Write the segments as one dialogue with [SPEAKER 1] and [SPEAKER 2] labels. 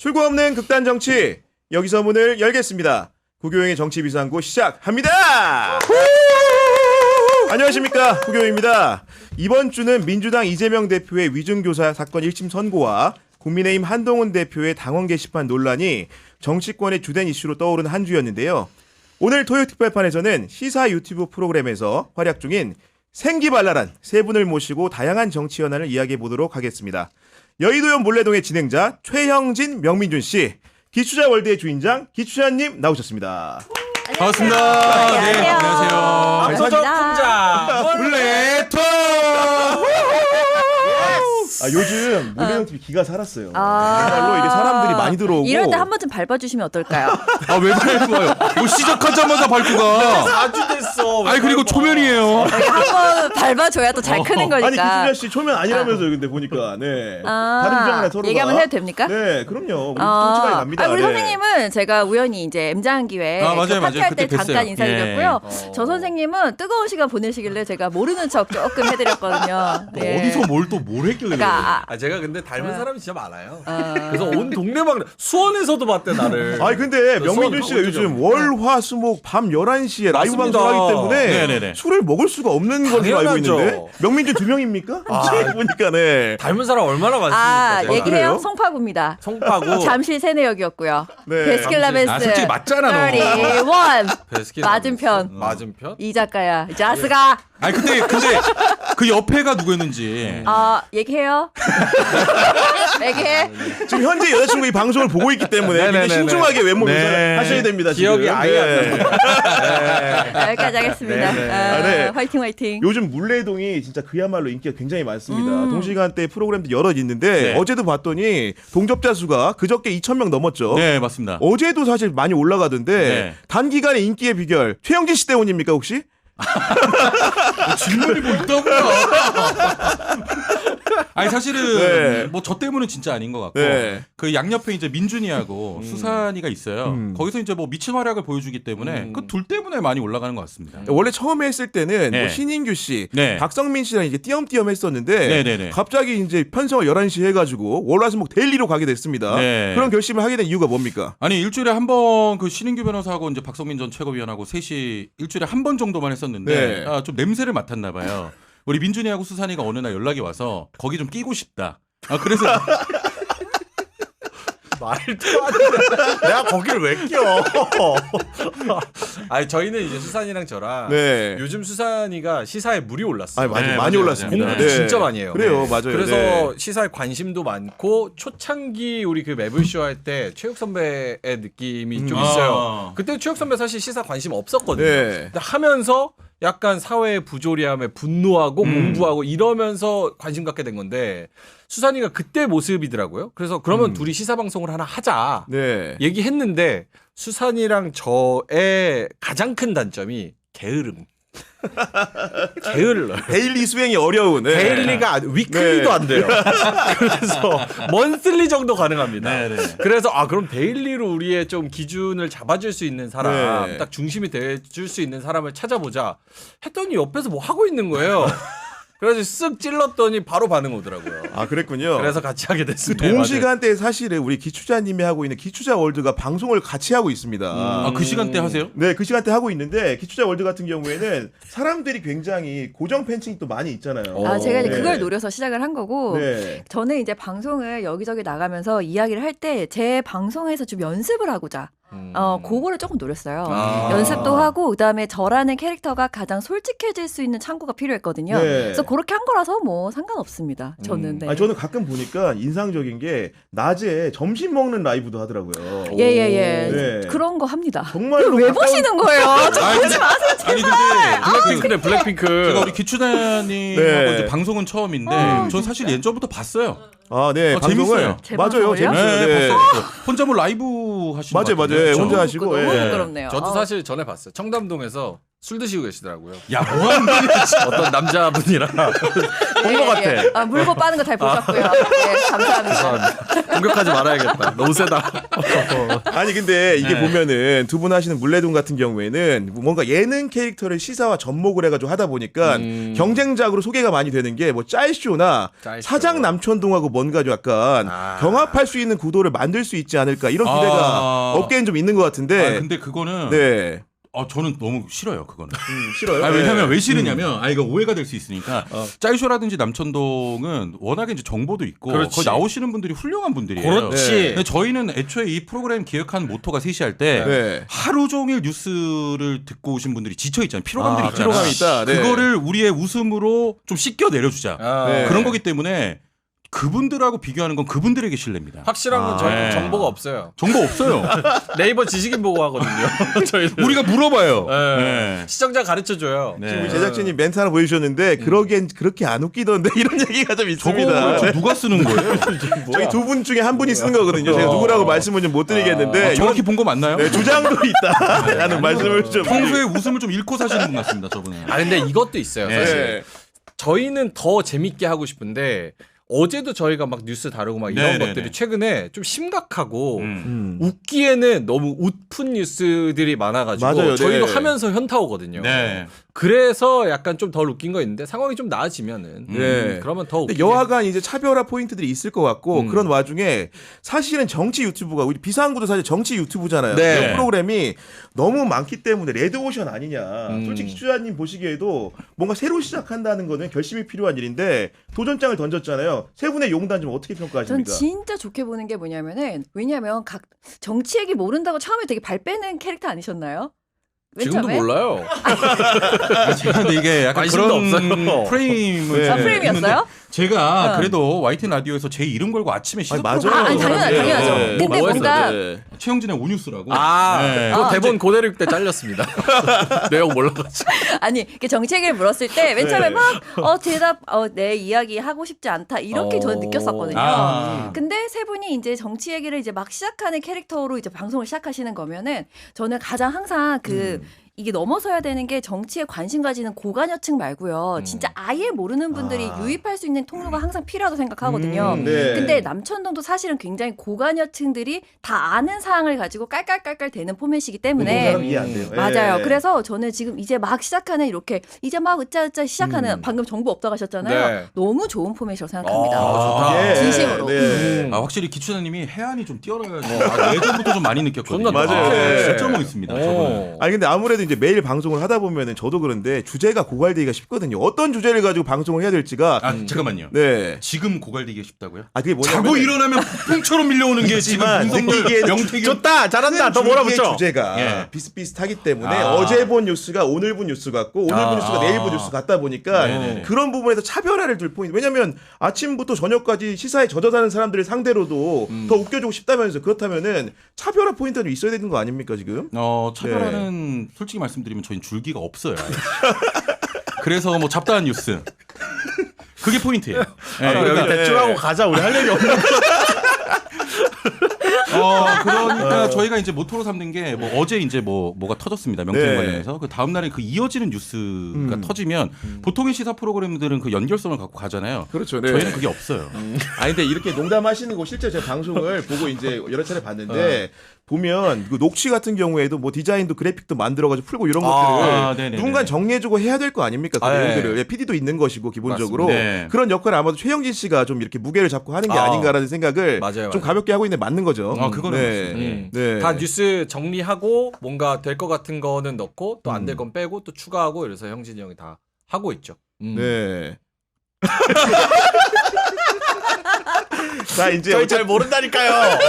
[SPEAKER 1] 출구 없는 극단 정치, 여기서 문을 열겠습니다. 구교영의 정치비상구 시작합니다. 안녕하십니까, 구교영입니다. 이번 주는 민주당 이재명 대표의 위증교사 사건 1심 선고와 국민의힘 한동훈 대표의 당원 게시판 논란이 정치권의 주된 이슈로 떠오른 한 주였는데요. 오늘 토요 특별판에서는 시사 유튜브 프로그램에서 활약 중인 생기발랄한 세 분을 모시고 다양한 정치 현안을 이야기해 보도록 하겠습니다. 여의도연 몰래동의 진행자 최형진, 명민준 씨, 기추자 월드의 주인장 기추자님 나오셨습니다.
[SPEAKER 2] 반갑습니다.
[SPEAKER 3] 안녕하세요.
[SPEAKER 2] 네, 안녕하세요.
[SPEAKER 3] 반갑습니다.
[SPEAKER 2] 몰래통.
[SPEAKER 1] 요즘 몰래동 TV 기가 살았어요. 정말로 이게 사람들이 많이 들어오고.
[SPEAKER 3] 이럴 때 한 번쯤 밟아주시면 어떨까요?
[SPEAKER 2] 왜 밟아요? 뭐 시작하자마자 밟고 가.
[SPEAKER 4] 4주 됐어.
[SPEAKER 2] 아니 그리고 초면이에요.
[SPEAKER 3] 한 번 밟아줘야 또 잘 크는
[SPEAKER 1] 아니
[SPEAKER 3] 거니까.
[SPEAKER 1] 기추자 씨 초면 아니라면서요. 근데 보니까 네. 다른 주장이나 서로가.
[SPEAKER 3] 얘기 한번 해도 됩니까?
[SPEAKER 1] 네, 그럼요. 우리 솔직하게 갑니다.
[SPEAKER 3] 우리
[SPEAKER 1] 네.
[SPEAKER 3] 선생님은 제가 우연히 이제 M장기회
[SPEAKER 2] 맞아요.
[SPEAKER 3] 파티할 때
[SPEAKER 2] 그때
[SPEAKER 3] 잠깐
[SPEAKER 2] 뵀어요.
[SPEAKER 3] 인사드렸고요.
[SPEAKER 2] 예.
[SPEAKER 3] 저 선생님은 뜨거운 시간 보내시길래 제가 모르는 척 조금 해드렸거든요. 네.
[SPEAKER 2] 어디서 뭘 했길래?
[SPEAKER 3] 그러니까
[SPEAKER 4] 제가 근데 닮은 사람이 진짜 많아요. 그래서 온 동네방 수원에서도 봤대 나를.
[SPEAKER 1] 아니 근데 명민준 씨가
[SPEAKER 4] 수원
[SPEAKER 1] 요즘 월, 화, 수, 목 밤 11시에 라이브
[SPEAKER 4] 맞습니다.
[SPEAKER 1] 방송하기 때문에
[SPEAKER 2] 네네네.
[SPEAKER 1] 술을 먹을 수가 없는 것으로 알고
[SPEAKER 4] 당연하죠.
[SPEAKER 1] 있는데 명민준 2명입니까? 보니까 네.
[SPEAKER 4] 닮은 사람 얼마나 많습니까? 제가.
[SPEAKER 3] 얘기해요.
[SPEAKER 1] 그래요?
[SPEAKER 3] 성파구입니다.
[SPEAKER 4] 성파구.
[SPEAKER 3] 잠실 세내역이었고요.
[SPEAKER 1] 네.
[SPEAKER 3] 베스킨라빈스.
[SPEAKER 2] 솔직히 맞잖아 너.
[SPEAKER 3] 31
[SPEAKER 4] 베스킨
[SPEAKER 3] 맞은편.
[SPEAKER 4] 맞은편?
[SPEAKER 3] 이 작가야. 자스가.
[SPEAKER 2] 아니 근데 그 옆에가 누구였는지.
[SPEAKER 3] 얘기해요. 얘기해.
[SPEAKER 1] 지금 현재 여자친구 이 방송을 보고 있기 때문에 굉장히
[SPEAKER 4] 네네네네.
[SPEAKER 1] 신중하게 외모
[SPEAKER 2] 네.
[SPEAKER 1] 조사를 하셔야 됩니다.
[SPEAKER 4] 기억이
[SPEAKER 1] 지금.
[SPEAKER 4] 아예 안 납니다.
[SPEAKER 3] 여기까지 하겠습니다.
[SPEAKER 1] 네.
[SPEAKER 3] 화이팅 화이팅.
[SPEAKER 1] 요즘 물레동이 진짜 그야말로 인기가 굉장히 많습니다. 동시간대 프로그램도 여러 있는데
[SPEAKER 2] 네.
[SPEAKER 1] 어제도 봤더니 동접자 수가 그저께 2,000명 넘었죠.
[SPEAKER 2] 네 맞습니다.
[SPEAKER 1] 어제도 사실 많이 올라가던데
[SPEAKER 2] 네.
[SPEAKER 1] 단기간에 인기의 비결 최영진 씨 때문입니까 혹시?
[SPEAKER 2] 질문이 뭐 있다고요? 아니 사실은
[SPEAKER 1] 네.
[SPEAKER 2] 뭐 저 때문은 진짜 아닌 것 같고
[SPEAKER 1] 네.
[SPEAKER 2] 그 양옆에 이제 민준이하고 수산이가 있어요. 거기서 이제 뭐 미친 활약을 보여주기 때문에 그 둘 때문에 많이 올라가는 것 같습니다.
[SPEAKER 1] 원래 처음에 했을 때는
[SPEAKER 2] 네.
[SPEAKER 1] 뭐 신인규 씨,
[SPEAKER 2] 네.
[SPEAKER 1] 박성민 씨랑 이제 띄엄띄엄 했었는데
[SPEAKER 2] 네네네.
[SPEAKER 1] 갑자기 이제 편성을 11시 해가지고 월화수목 데일리로 가게 됐습니다.
[SPEAKER 2] 네.
[SPEAKER 1] 그런 결심을 하게 된 이유가 뭡니까?
[SPEAKER 2] 아니 일주일에 한 번 그 신인규 변호사하고 이제 박성민 전 최고위원하고 셋이 일주일에 한 번 정도만 했었는데
[SPEAKER 1] 네.
[SPEAKER 2] 좀 냄새를 맡았나 봐요. 우리 민준이하고 수산이가 어느 날 연락이 와서 거기 좀 끼고 싶다. 그래서
[SPEAKER 4] 말도 안 돼. 내가 거기를 왜 껴? 아니 저희는 이제 수산이랑 저랑
[SPEAKER 1] 네.
[SPEAKER 4] 요즘 수산이가 시사에 물이 올랐어요.
[SPEAKER 1] 맞아요.
[SPEAKER 2] 네,
[SPEAKER 1] 많이
[SPEAKER 2] 맞아요,
[SPEAKER 1] 올랐습니다.
[SPEAKER 4] 공부도 진짜 많이 해요.
[SPEAKER 1] 그래요, 맞아요.
[SPEAKER 4] 그래서
[SPEAKER 1] 네.
[SPEAKER 4] 시사에 관심도 많고 초창기 우리 그 매블쇼 할 때 최욱 선배의 느낌이 좀 있어요. 그때 최욱 선배 사실 시사 관심 없었거든요.
[SPEAKER 1] 네.
[SPEAKER 4] 근데 하면서 약간 사회의 부조리함에 분노하고 공부하고 이러면서 관심 갖게 된 건데 수산이가 그때 모습이더라고요. 그래서 그러면 둘이 시사 방송을 하나 하자
[SPEAKER 1] 네.
[SPEAKER 4] 얘기했는데 수산이랑 저의 가장 큰 단점이 게으름. 게을러요.
[SPEAKER 1] 데일리 수행이 어려운. 네.
[SPEAKER 4] 데일리가 위클리도
[SPEAKER 1] 네.
[SPEAKER 4] 안 돼요. 그래서 먼슬리 정도 가능합니다.
[SPEAKER 2] 네네.
[SPEAKER 4] 그래서 그럼 데일리로 우리의 좀 기준을 잡아줄 수 있는 사람,
[SPEAKER 1] 네.
[SPEAKER 4] 딱 중심이 돼줄 수 있는 사람을 찾아보자 했더니 옆에서 뭐 하고 있는 거예요. 그래서 쓱 찔렀더니 바로 반응 오더라고요.
[SPEAKER 1] 그랬군요.
[SPEAKER 4] 그래서 같이 하게 됐습니다.
[SPEAKER 1] 동시간대에 사실은 우리 기추자님이 하고 있는 기추자 월드가 방송을 같이 하고 있습니다.
[SPEAKER 2] 그 시간대 하세요?
[SPEAKER 1] 네, 그 시간대 하고 있는데 기추자 월드 같은 경우에는 사람들이 굉장히 고정 팬층이 또 많이 있잖아요.
[SPEAKER 3] 제가 이제
[SPEAKER 1] 네.
[SPEAKER 3] 그걸 노려서 시작을 한 거고
[SPEAKER 1] 네.
[SPEAKER 3] 저는 이제 방송을 여기저기 나가면서 이야기를 할 때 제 방송에서 좀 연습을 하고자 그거를 조금 노렸어요. 연습도 하고 그다음에 저라는 캐릭터가 가장 솔직해질 수 있는 창구가 필요했거든요.
[SPEAKER 1] 네.
[SPEAKER 3] 그래서 그렇게 한 거라서 뭐 상관없습니다. 저는 네.
[SPEAKER 1] 아니, 저는 가끔 보니까 인상적인 게 낮에 점심 먹는 라이브도 하더라고요.
[SPEAKER 3] 예예예.
[SPEAKER 1] 네.
[SPEAKER 3] 그런 거 합니다.
[SPEAKER 1] 정말로
[SPEAKER 3] 왜
[SPEAKER 1] 가까운-
[SPEAKER 3] 보시는 거예요? 좀
[SPEAKER 2] 아니,
[SPEAKER 3] 보지 마세요.
[SPEAKER 2] 아니 근데
[SPEAKER 4] 블랙핑크네 블랙핑크.
[SPEAKER 2] 제가 우리 기추자님하고
[SPEAKER 1] 네.
[SPEAKER 2] 이제 방송은 처음인데 전 사실 예전부터 봤어요.
[SPEAKER 1] 네, 방송을
[SPEAKER 2] 재밌어요.
[SPEAKER 3] 제
[SPEAKER 1] 맞아요,
[SPEAKER 3] 방송을요?
[SPEAKER 1] 재밌어요. 네.
[SPEAKER 2] 봤어요. 혼자 뭐 라이브 하시는
[SPEAKER 1] 맞아요,
[SPEAKER 2] 것 같은데.
[SPEAKER 1] 맞아요.
[SPEAKER 2] 그렇죠?
[SPEAKER 1] 혼자 하시고.
[SPEAKER 3] 너무
[SPEAKER 1] 예.
[SPEAKER 3] 부끄럽네요.
[SPEAKER 4] 저도 사실 전에 봤어요. 청담동에서 술 드시고 계시더라고요.
[SPEAKER 2] 야, 뭐하는 거야?
[SPEAKER 4] 어떤 남자분이랑 본 것 같아.
[SPEAKER 3] 아, 물고 빠는 거 잘 보셨고요. 네, 감사합니다.
[SPEAKER 4] 공격하지 말아야겠다. 너무 세다.
[SPEAKER 1] 아니 근데 이게
[SPEAKER 2] 네.
[SPEAKER 1] 보면은 두 분 하시는 물레동 같은 경우에는 뭔가 예능 캐릭터를 시사와 접목을 해가지고 하다 보니까 경쟁작으로 소개가 많이 되는 게 뭐 짤쇼나
[SPEAKER 4] 짤쇼.
[SPEAKER 1] 사장 남천동하고 뭔가 좀 약간 경합할 수 있는 구도를 만들 수 있지 않을까 이런 기대가 업계엔 좀 있는 것 같은데.
[SPEAKER 2] 근데 그거는
[SPEAKER 1] 네.
[SPEAKER 2] 저는 너무 싫어요, 그거는.
[SPEAKER 1] 싫어요.
[SPEAKER 2] 왜냐면 왜 싫으냐면 이거 오해가 될 수 있으니까 짤쇼라든지 남천동은 워낙에 이제 정보도 있고
[SPEAKER 4] 그렇지.
[SPEAKER 2] 거기 나오시는 분들이 훌륭한 분들이에요.
[SPEAKER 4] 그렇지.
[SPEAKER 2] 근데 저희는 애초에 이 프로그램 기획한 모토가 셋이 할 때
[SPEAKER 1] 네.
[SPEAKER 2] 하루 종일 뉴스를 듣고 오신 분들이 지쳐 있잖아요. 피로감들이 있잖아요.
[SPEAKER 1] 피로감이 있다. 네.
[SPEAKER 2] 그거를 우리의 웃음으로 좀 씻겨 내려주자.
[SPEAKER 1] 네.
[SPEAKER 2] 그런 거기 때문에 그분들하고 비교하는 건 그분들에게 실례입니다.
[SPEAKER 4] 확실한 건 저희
[SPEAKER 2] 네.
[SPEAKER 4] 정보가 없어요.
[SPEAKER 2] 정보 없어요.
[SPEAKER 4] 네이버 지식인 보고 하거든요. 저희는.
[SPEAKER 2] 우리가 물어봐요.
[SPEAKER 4] 네.
[SPEAKER 2] 네.
[SPEAKER 4] 시청자 가르쳐 줘요.
[SPEAKER 2] 네.
[SPEAKER 1] 지금 우리 제작진이 멘트 하나 보여주셨는데 그러기엔 그렇게 안 웃기던데 이런 얘기가 좀 있습니다.
[SPEAKER 2] 저거 누가 쓰는 거예요?
[SPEAKER 1] 저희 두 분 중에 한 분이 쓰는 거거든요. 제가 누구라고 말씀을 좀 못 드리겠는데
[SPEAKER 2] 정확히 본 거 맞나요?
[SPEAKER 1] 네, 주장도 있다라는 말씀을 좀
[SPEAKER 2] 평소에 웃음을 좀 잃고 사시는 분 같습니다, 저분은.
[SPEAKER 4] 아 근데 이것도 있어요.
[SPEAKER 2] 네.
[SPEAKER 4] 사실
[SPEAKER 1] 네.
[SPEAKER 4] 저희는 더 재밌게 하고 싶은데 어제도 저희가 막 뉴스 다루고 막 이런
[SPEAKER 2] 네네네.
[SPEAKER 4] 것들이 최근에 좀 심각하고
[SPEAKER 2] 음.
[SPEAKER 4] 웃기에는 너무 웃픈 뉴스들이 많아가지고
[SPEAKER 1] 맞아요,
[SPEAKER 4] 저희도
[SPEAKER 1] 네.
[SPEAKER 4] 하면서 현타 오거든요.
[SPEAKER 2] 네.
[SPEAKER 4] 그래서 약간 좀 덜 웃긴 거 있는데 상황이 좀 나아지면은
[SPEAKER 1] 네.
[SPEAKER 4] 그러면 더
[SPEAKER 1] 근데
[SPEAKER 4] 웃기게.
[SPEAKER 1] 여하간 이제 차별화 포인트들이 있을 것 같고 그런 와중에 사실은 정치 유튜브가 우리 비상구도 사실 정치 유튜브잖아요.
[SPEAKER 4] 네.
[SPEAKER 1] 이런 프로그램이 너무 많기 때문에 레드오션 아니냐. 솔직히 기주자님 보시기에도 뭔가 새로 시작한다는 거는 결심이 필요한 일인데 도전장을 던졌잖아요. 세 분의 용단 좀 어떻게
[SPEAKER 3] 전
[SPEAKER 1] 평가하십니까?
[SPEAKER 3] 진짜 좋게 보는 게 뭐냐면은 왜냐면 각 정치 얘기 모른다고 처음에 되게 발 빼는 캐릭터 아니셨나요? 맨
[SPEAKER 4] 지금도
[SPEAKER 3] 처음에?
[SPEAKER 4] 몰라요.
[SPEAKER 2] 제가 근데 이게 약간
[SPEAKER 4] 관심도
[SPEAKER 2] 그런
[SPEAKER 4] 없어요.
[SPEAKER 2] 프레임을
[SPEAKER 1] 네.
[SPEAKER 3] 아, 프레임이었어요?
[SPEAKER 2] 있는데 제가
[SPEAKER 3] 어.
[SPEAKER 2] 그래도 YTN 라디오에서 제 이름 걸고 아침에 시사
[SPEAKER 1] 맞아요.
[SPEAKER 2] 프로그램
[SPEAKER 3] 아니, 당연하죠.
[SPEAKER 1] 네.
[SPEAKER 3] 근데
[SPEAKER 4] 뭐
[SPEAKER 3] 뭔가
[SPEAKER 1] 네.
[SPEAKER 2] 최영진의 오뉴스라고.
[SPEAKER 4] 아,
[SPEAKER 2] 네.
[SPEAKER 4] 그 대본 고대로 읽을 때 잘렸습니다. 내용 몰라가지고.
[SPEAKER 3] 아니 이렇게 정치 얘기를 물었을 때 맨 처음에 막 대답 내 이야기 하고 싶지 않다 이렇게 저는 느꼈었거든요.
[SPEAKER 2] 아.
[SPEAKER 3] 근데 세 분이 이제 정치 얘기를 이제 막 시작하는 캐릭터로 이제 방송을 시작하시는 거면은 저는 가장 항상 이게 넘어서야 되는 게 정치에 관심 가지는 고관여층 말고요. 진짜 아예 모르는 분들이 유입할 수 있는 통로가 항상 필요하다고 생각하거든요.
[SPEAKER 1] 네.
[SPEAKER 3] 근데 남천동도 사실은 굉장히 고관여층들이 다 아는 사항을 가지고 깔깔깔깔 대는 포맷이기
[SPEAKER 1] 모든
[SPEAKER 3] 때문에
[SPEAKER 1] 사람 이해 안 돼요.
[SPEAKER 3] 맞아요.
[SPEAKER 1] 네.
[SPEAKER 3] 그래서 저는 지금 이제 막 시작하는 이렇게 이제 막 으짜으짜 시작하는 방금 정보 없다고 하셨잖아요.
[SPEAKER 4] 네.
[SPEAKER 3] 너무 좋은 포맷이라고 생각합니다.
[SPEAKER 4] 좋다.
[SPEAKER 1] 예.
[SPEAKER 3] 진심으로.
[SPEAKER 1] 네.
[SPEAKER 2] 확실히 기추자님이 해안이 좀 뛰어나가지고 예전부터 좀 많이 느꼈거든요.
[SPEAKER 4] 존나
[SPEAKER 1] 맞아요. 네.
[SPEAKER 2] 진짜 멋있습니다. 저분은.
[SPEAKER 1] 아니 근데 아무래도 이제 매일 방송을 하다 보면은 저도 그런데 주제가 고갈되기가 쉽거든요. 어떤 주제를 가지고 방송을 해야 될지가
[SPEAKER 2] 잠깐만요.
[SPEAKER 1] 네.
[SPEAKER 2] 지금 고갈되기가 쉽다고요?
[SPEAKER 1] 아 그게 뭐냐면
[SPEAKER 2] 자고 일어나면 폭풍처럼 밀려오는 게 지금
[SPEAKER 1] 있지만
[SPEAKER 2] 윤석열
[SPEAKER 1] 느끼기에는
[SPEAKER 2] 명태균
[SPEAKER 4] 좋다, 잘한다, 더
[SPEAKER 1] 줄기의
[SPEAKER 4] 몰아붙여.
[SPEAKER 1] 주제가
[SPEAKER 2] 예.
[SPEAKER 1] 비슷비슷하기 때문에
[SPEAKER 2] 아.
[SPEAKER 1] 어제 본 뉴스가 오늘 본 뉴스 같고 오늘 본 뉴스가 내일 본 뉴스 같다 보니까
[SPEAKER 2] 네네네.
[SPEAKER 1] 그런 부분에서 차별화를 둘 포인트. 왜냐하면 아침부터 저녁까지 시사에 젖어 사는 사람들을 상대로도 더 웃겨주고 싶다면서 그렇다면은 차별화 포인트가 좀 있어야 되는 거 아닙니까 지금?
[SPEAKER 2] 차별화는 솔직히 말씀드리면 저희는 줄기가 없어요. 그래서 뭐 잡다한 뉴스 그게 포인트예요. 네,
[SPEAKER 4] 여기 대충 하고 가자. 우리 할 얘기 없는 거.
[SPEAKER 2] 그러니까 저희가 이제 모토로 삼는 게 뭐 어제 이제 뭐가 터졌습니다. 명태균
[SPEAKER 1] 네.
[SPEAKER 2] 관련해서 그 다음 날에 그 이어지는 뉴스가 터지면 보통의 시사 프로그램들은 그 연결성을 갖고 가잖아요.
[SPEAKER 1] 그렇죠.
[SPEAKER 2] 저희는 그게 없어요.
[SPEAKER 1] 아니 근데 이렇게 농담하시는 거 실제 제가 방송을 보고 이제 여러 차례 봤는데 보면 그 녹취 같은 경우에도 뭐 디자인도 그래픽도 만들어가지고 풀고 이런 것들을
[SPEAKER 2] 네네네.
[SPEAKER 1] 누군가 정리해주고 해야 될 거 아닙니까? 그
[SPEAKER 4] 아,
[SPEAKER 1] 내용들을 예, PD도 있는 것이고 기본적으로
[SPEAKER 2] 맞습니다. 네.
[SPEAKER 1] 그런 역할을 아마도 최영진 씨가 좀 이렇게 무게를 잡고 하는 게 아닌가라는 생각을
[SPEAKER 4] 맞아요,
[SPEAKER 1] 좀
[SPEAKER 4] 맞아요.
[SPEAKER 1] 가볍게 하고 있는데 맞는 거죠.
[SPEAKER 2] 그거는 맞습니다.
[SPEAKER 1] 네.
[SPEAKER 4] 다 뉴스 정리하고 뭔가 될 것 같은 거는 넣고 또 안 될 건 빼고 또 추가하고 이래서 형진이 형이 다 하고 있죠.
[SPEAKER 1] 네. 자 이제
[SPEAKER 4] 저희 잘 모른다니까요.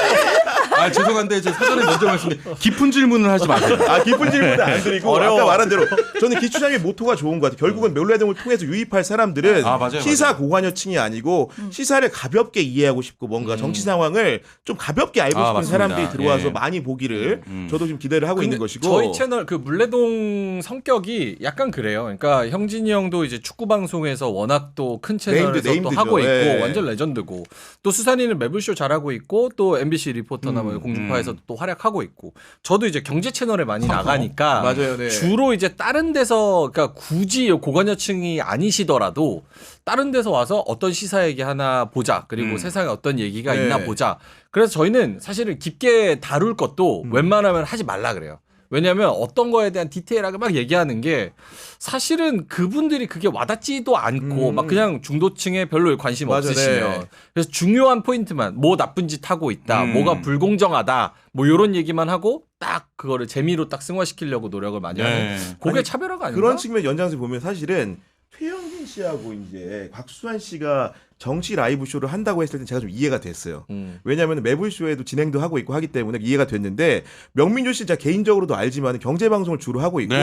[SPEAKER 2] 죄송한데 제 사전에 먼저 말씀드린 깊은 질문을 하지 마세요.
[SPEAKER 1] 깊은 질문은 안 드리고
[SPEAKER 4] 어려워.
[SPEAKER 1] 아까 말한 대로 저는 기추장의 모토가 좋은 것 같아요. 결국은 멜로레동을 통해서 유입할 사람들은
[SPEAKER 2] 맞아요,
[SPEAKER 1] 시사
[SPEAKER 2] 맞아요.
[SPEAKER 1] 고관여층이 아니고 시사를 가볍게 이해하고 싶고 뭔가 정치 상황을 좀 가볍게 알고 싶은
[SPEAKER 2] 맞습니다.
[SPEAKER 1] 사람들이 들어와서
[SPEAKER 2] 예.
[SPEAKER 1] 많이 보기를 저도 지금 기대를 하고 있는 것이고
[SPEAKER 4] 저희 채널 그 물레동 성격이 약간 그래요. 그러니까 형진이 형도 이제 축구 방송에서 워낙 또 큰 채널에서 또
[SPEAKER 1] 네임드죠.
[SPEAKER 4] 하고 있고
[SPEAKER 1] 예.
[SPEAKER 4] 완전 레전드고 또 수산이는 매불쇼 잘하고 있고 또 MBC 리포터나 뭐 공중파에서도 또 활약하고 있고 저도 이제 경제 채널에 많이 나가니까
[SPEAKER 1] 맞아요, 네.
[SPEAKER 4] 주로 이제 다른 데서 그러니까 굳이 고관여층이 아니시더라도 다른 데서 와서 어떤 시사 얘기 하나 보자 그리고 세상에 어떤 얘기가
[SPEAKER 1] 네.
[SPEAKER 4] 있나 보자. 그래서 저희는 사실은 깊게 다룰 것도 웬만하면 하지 말라 그래요. 왜냐하면 어떤 거에 대한 디테일하게 막 얘기하는 게 사실은 그분들이 그게 와닿지도 않고 막 그냥 중도층에 별로 관심
[SPEAKER 1] 맞아,
[SPEAKER 4] 없으시면
[SPEAKER 1] 네.
[SPEAKER 4] 그래서 중요한 포인트만 뭐 나쁜 짓 하고 있다 뭐가 불공정하다 뭐 이런 얘기만 하고 딱 그거를 재미로 딱 승화시키려고 노력을 많이 하는 그게
[SPEAKER 1] 아니,
[SPEAKER 4] 차별화가 아닌가?
[SPEAKER 1] 그런 측면 연장에서 보면 사실은 최영진 씨하고 이제 곽수환 씨가 정치 라이브 쇼를 한다고 했을 때 제가 좀 이해가 됐어요. 왜냐하면 매불쇼에도 진행도 하고 있고 하기 때문에 이해가 됐는데 명민조 씨 제가 개인적으로도 알지만 경제 방송을 주로 하고 있고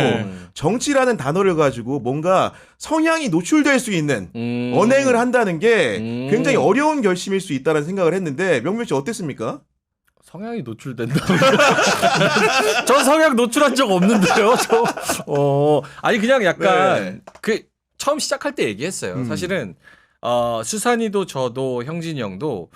[SPEAKER 1] 정치라는 단어를 가지고 뭔가 성향이 노출될 수 있는 언행을 한다는 게 굉장히 어려운 결심일 수 있다는 생각을 했는데 명민 씨 어땠습니까?
[SPEAKER 4] 성향이 노출된다. 전 성향 노출한 적 없는데요. 아니 그냥 약간
[SPEAKER 1] 네.
[SPEAKER 4] 그 처음 시작할 때 얘기했어요. 사실은 수산이도 저도 형진이 형도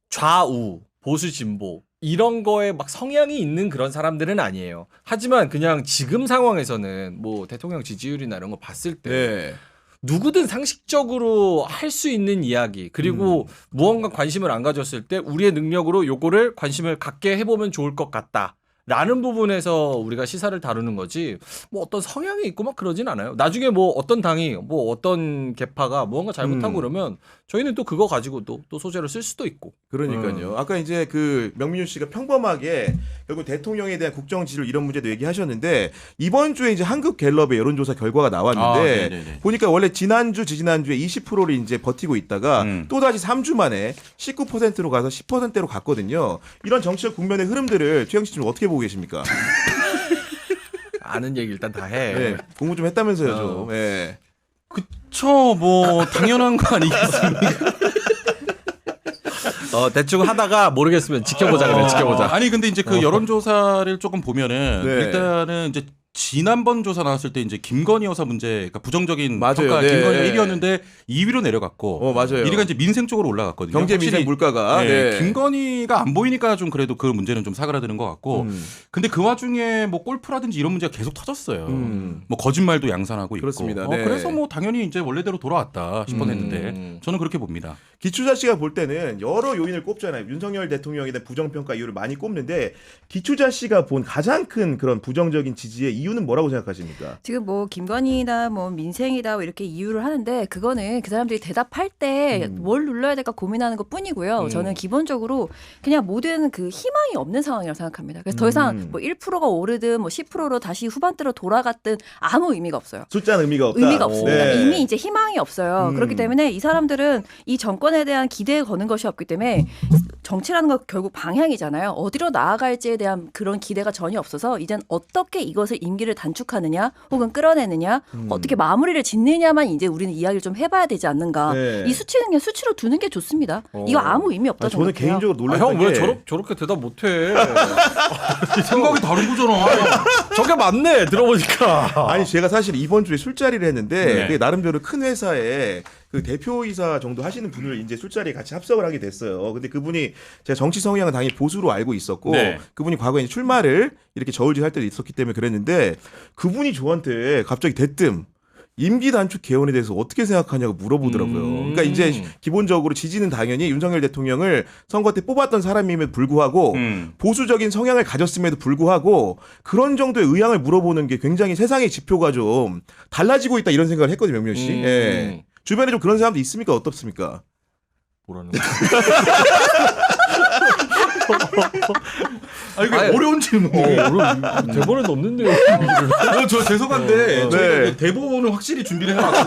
[SPEAKER 4] 좌우 보수 진보 이런 거에 막 성향이 있는 그런 사람들은 아니에요. 하지만 그냥 지금 상황에서는 뭐 대통령 지지율이나 이런 거 봤을 때
[SPEAKER 1] 네.
[SPEAKER 4] 누구든 상식적으로 할 수 있는 이야기 그리고 무언가 관심을 안 가졌을 때 우리의 능력으로 요거를 관심을 갖게 해보면 좋을 것 같다. 라는 부분에서 우리가 시사를 다루는 거지 뭐 어떤 성향이 있고 막 그러진 않아요. 나중에 뭐 어떤 당이 뭐 어떤 계파가 무언가 잘못하고 그러면 저희는 또 그거 가지고 또 소재로 쓸 수도 있고.
[SPEAKER 1] 그러니까요. 아까 이제 그 명민유 씨가 평범하게 결국 대통령에 대한 국정 지지율 이런 문제도 얘기하셨는데 이번 주에 이제 한국갤럽의 여론조사 결과가 나왔는데 보니까 원래 지난주 지지난주에 20%를 이제 버티고 있다가 또 다시 3주 만에 19%로 가서 10%대로 갔거든요. 이런 정치적 국면의 흐름들을 최영 씨 좀 어떻게 보고 계십니까?
[SPEAKER 4] 아는 얘기 일단 다 해.
[SPEAKER 1] 네, 공부 좀 했다면서요, 좀. 네.
[SPEAKER 2] 그쵸, 뭐 당연한 거 아니겠습니까?
[SPEAKER 4] 대충 하다가 모르겠으면 지켜보자 그래. 지켜보자.
[SPEAKER 2] 아니 근데 이제 그 여론조사를 조금 보면은
[SPEAKER 1] 네.
[SPEAKER 2] 일단은 이제 지난번 조사 나왔을 때 이제 김건희 여사 문제, 그러니까 부정적인
[SPEAKER 1] 맞아요.
[SPEAKER 2] 평가
[SPEAKER 1] 네.
[SPEAKER 2] 김건희가 1위였는데 2위로 내려갔고,
[SPEAKER 1] 맞아요.
[SPEAKER 2] 1위가 이제 민생 쪽으로 올라갔거든요.
[SPEAKER 1] 경제
[SPEAKER 2] 확실히
[SPEAKER 1] 민생 물가가
[SPEAKER 2] 네, 김건희가 안 보이니까 좀 그래도 그 문제는 좀 사그라드는 것 같고, 근데 그 와중에 뭐 골프라든지 이런 문제가 계속 터졌어요. 뭐 거짓말도 양산하고 있고,
[SPEAKER 1] 그렇습니다. 네.
[SPEAKER 2] 그래서 뭐 당연히 이제 원래대로 돌아왔다 싶었는데 저는 그렇게 봅니다.
[SPEAKER 1] 기초자 씨가 볼 때는 여러 요인을 꼽잖아요. 윤석열 대통령에 대한 부정평가 이유를 많이 꼽는데 기초자 씨가 본 가장 큰 그런 부정적인 지지의 이유는 뭐라고 생각하십니까?
[SPEAKER 3] 지금 뭐 김건희다 뭐 민생이다 뭐 이렇게 이유를 하는데 그거는 그 사람들이 대답할 때 뭘 눌러야 될까 고민하는 것 뿐이고요. 저는 기본적으로 그냥 모든 그 희망이 없는 상황이라고 생각합니다. 그래서 더 이상 뭐 1%가 오르든 뭐 10%로 다시 후반대로 돌아갔든 아무 의미가 없어요.
[SPEAKER 1] 숫자는 의미가 없다.
[SPEAKER 3] 의미가 없습니다.
[SPEAKER 1] 네.
[SPEAKER 3] 이미 이제 희망이 없어요. 그렇기 때문에 이 사람들은 이 정권에 대한 기대에 거는 것이 없기 때문에 정치라는 건 결국 방향이잖아요. 어디로 나아갈지에 대한 그런 기대가 전혀 없어서 이젠 어떻게 이것을 임기를 단축하느냐 혹은 끌어내느냐 어떻게 마무리를 짓느냐만 이제 우리는 이야기를 좀 해봐야 되지 않는가.
[SPEAKER 1] 네.
[SPEAKER 3] 이 수치는 그냥 수치로 두는 게 좋습니다. 이거 아무 의미 없다
[SPEAKER 1] 저는
[SPEAKER 3] 생각해요.
[SPEAKER 1] 개인적으로 놀랐던
[SPEAKER 4] 형 왜
[SPEAKER 1] 게
[SPEAKER 4] 저렇게 대답 못해?
[SPEAKER 2] 생각이 다른 거잖아.
[SPEAKER 4] 저게 맞네 들어보니까.
[SPEAKER 1] 아니 제가 사실 이번 주에 술자리를 했는데
[SPEAKER 2] 네.
[SPEAKER 1] 그게 나름대로 큰 회사에 그 대표이사 정도 하시는 분을 이제 술자리에 같이 합석을 하게 됐어요. 근데 그분이 제가 정치 성향은 당연히 보수로 알고 있었고
[SPEAKER 2] 네.
[SPEAKER 1] 그분이 과거에 출마를 이렇게 저울질 할 때도 있었기 때문에 그랬는데 그분이 저한테 갑자기 대뜸 임기 단축 개헌에 대해서 어떻게 생각하냐고 물어보더라고요. 그러니까 이제 기본적으로 지지는 당연히 윤석열 대통령을 선거 때 뽑았던 사람임에도 불구하고 보수적인 성향을 가졌음에도 불구하고 그런 정도의 의향을 물어보는 게 굉장히 세상의 지표가 좀 달라지고 있다 이런 생각을 했거든요, 명명 씨. 예. 주변에 좀 그런 사람도 있습니까? 어떻습니까?
[SPEAKER 4] 뭐라는 거야?
[SPEAKER 2] 아니, 이게
[SPEAKER 4] 아니,
[SPEAKER 2] 어려운 질문이에요.
[SPEAKER 4] 대본에 넣는데요.
[SPEAKER 2] 저 죄송한데 저희가
[SPEAKER 1] 네.
[SPEAKER 2] 대본을 확실히 준비를 해놨고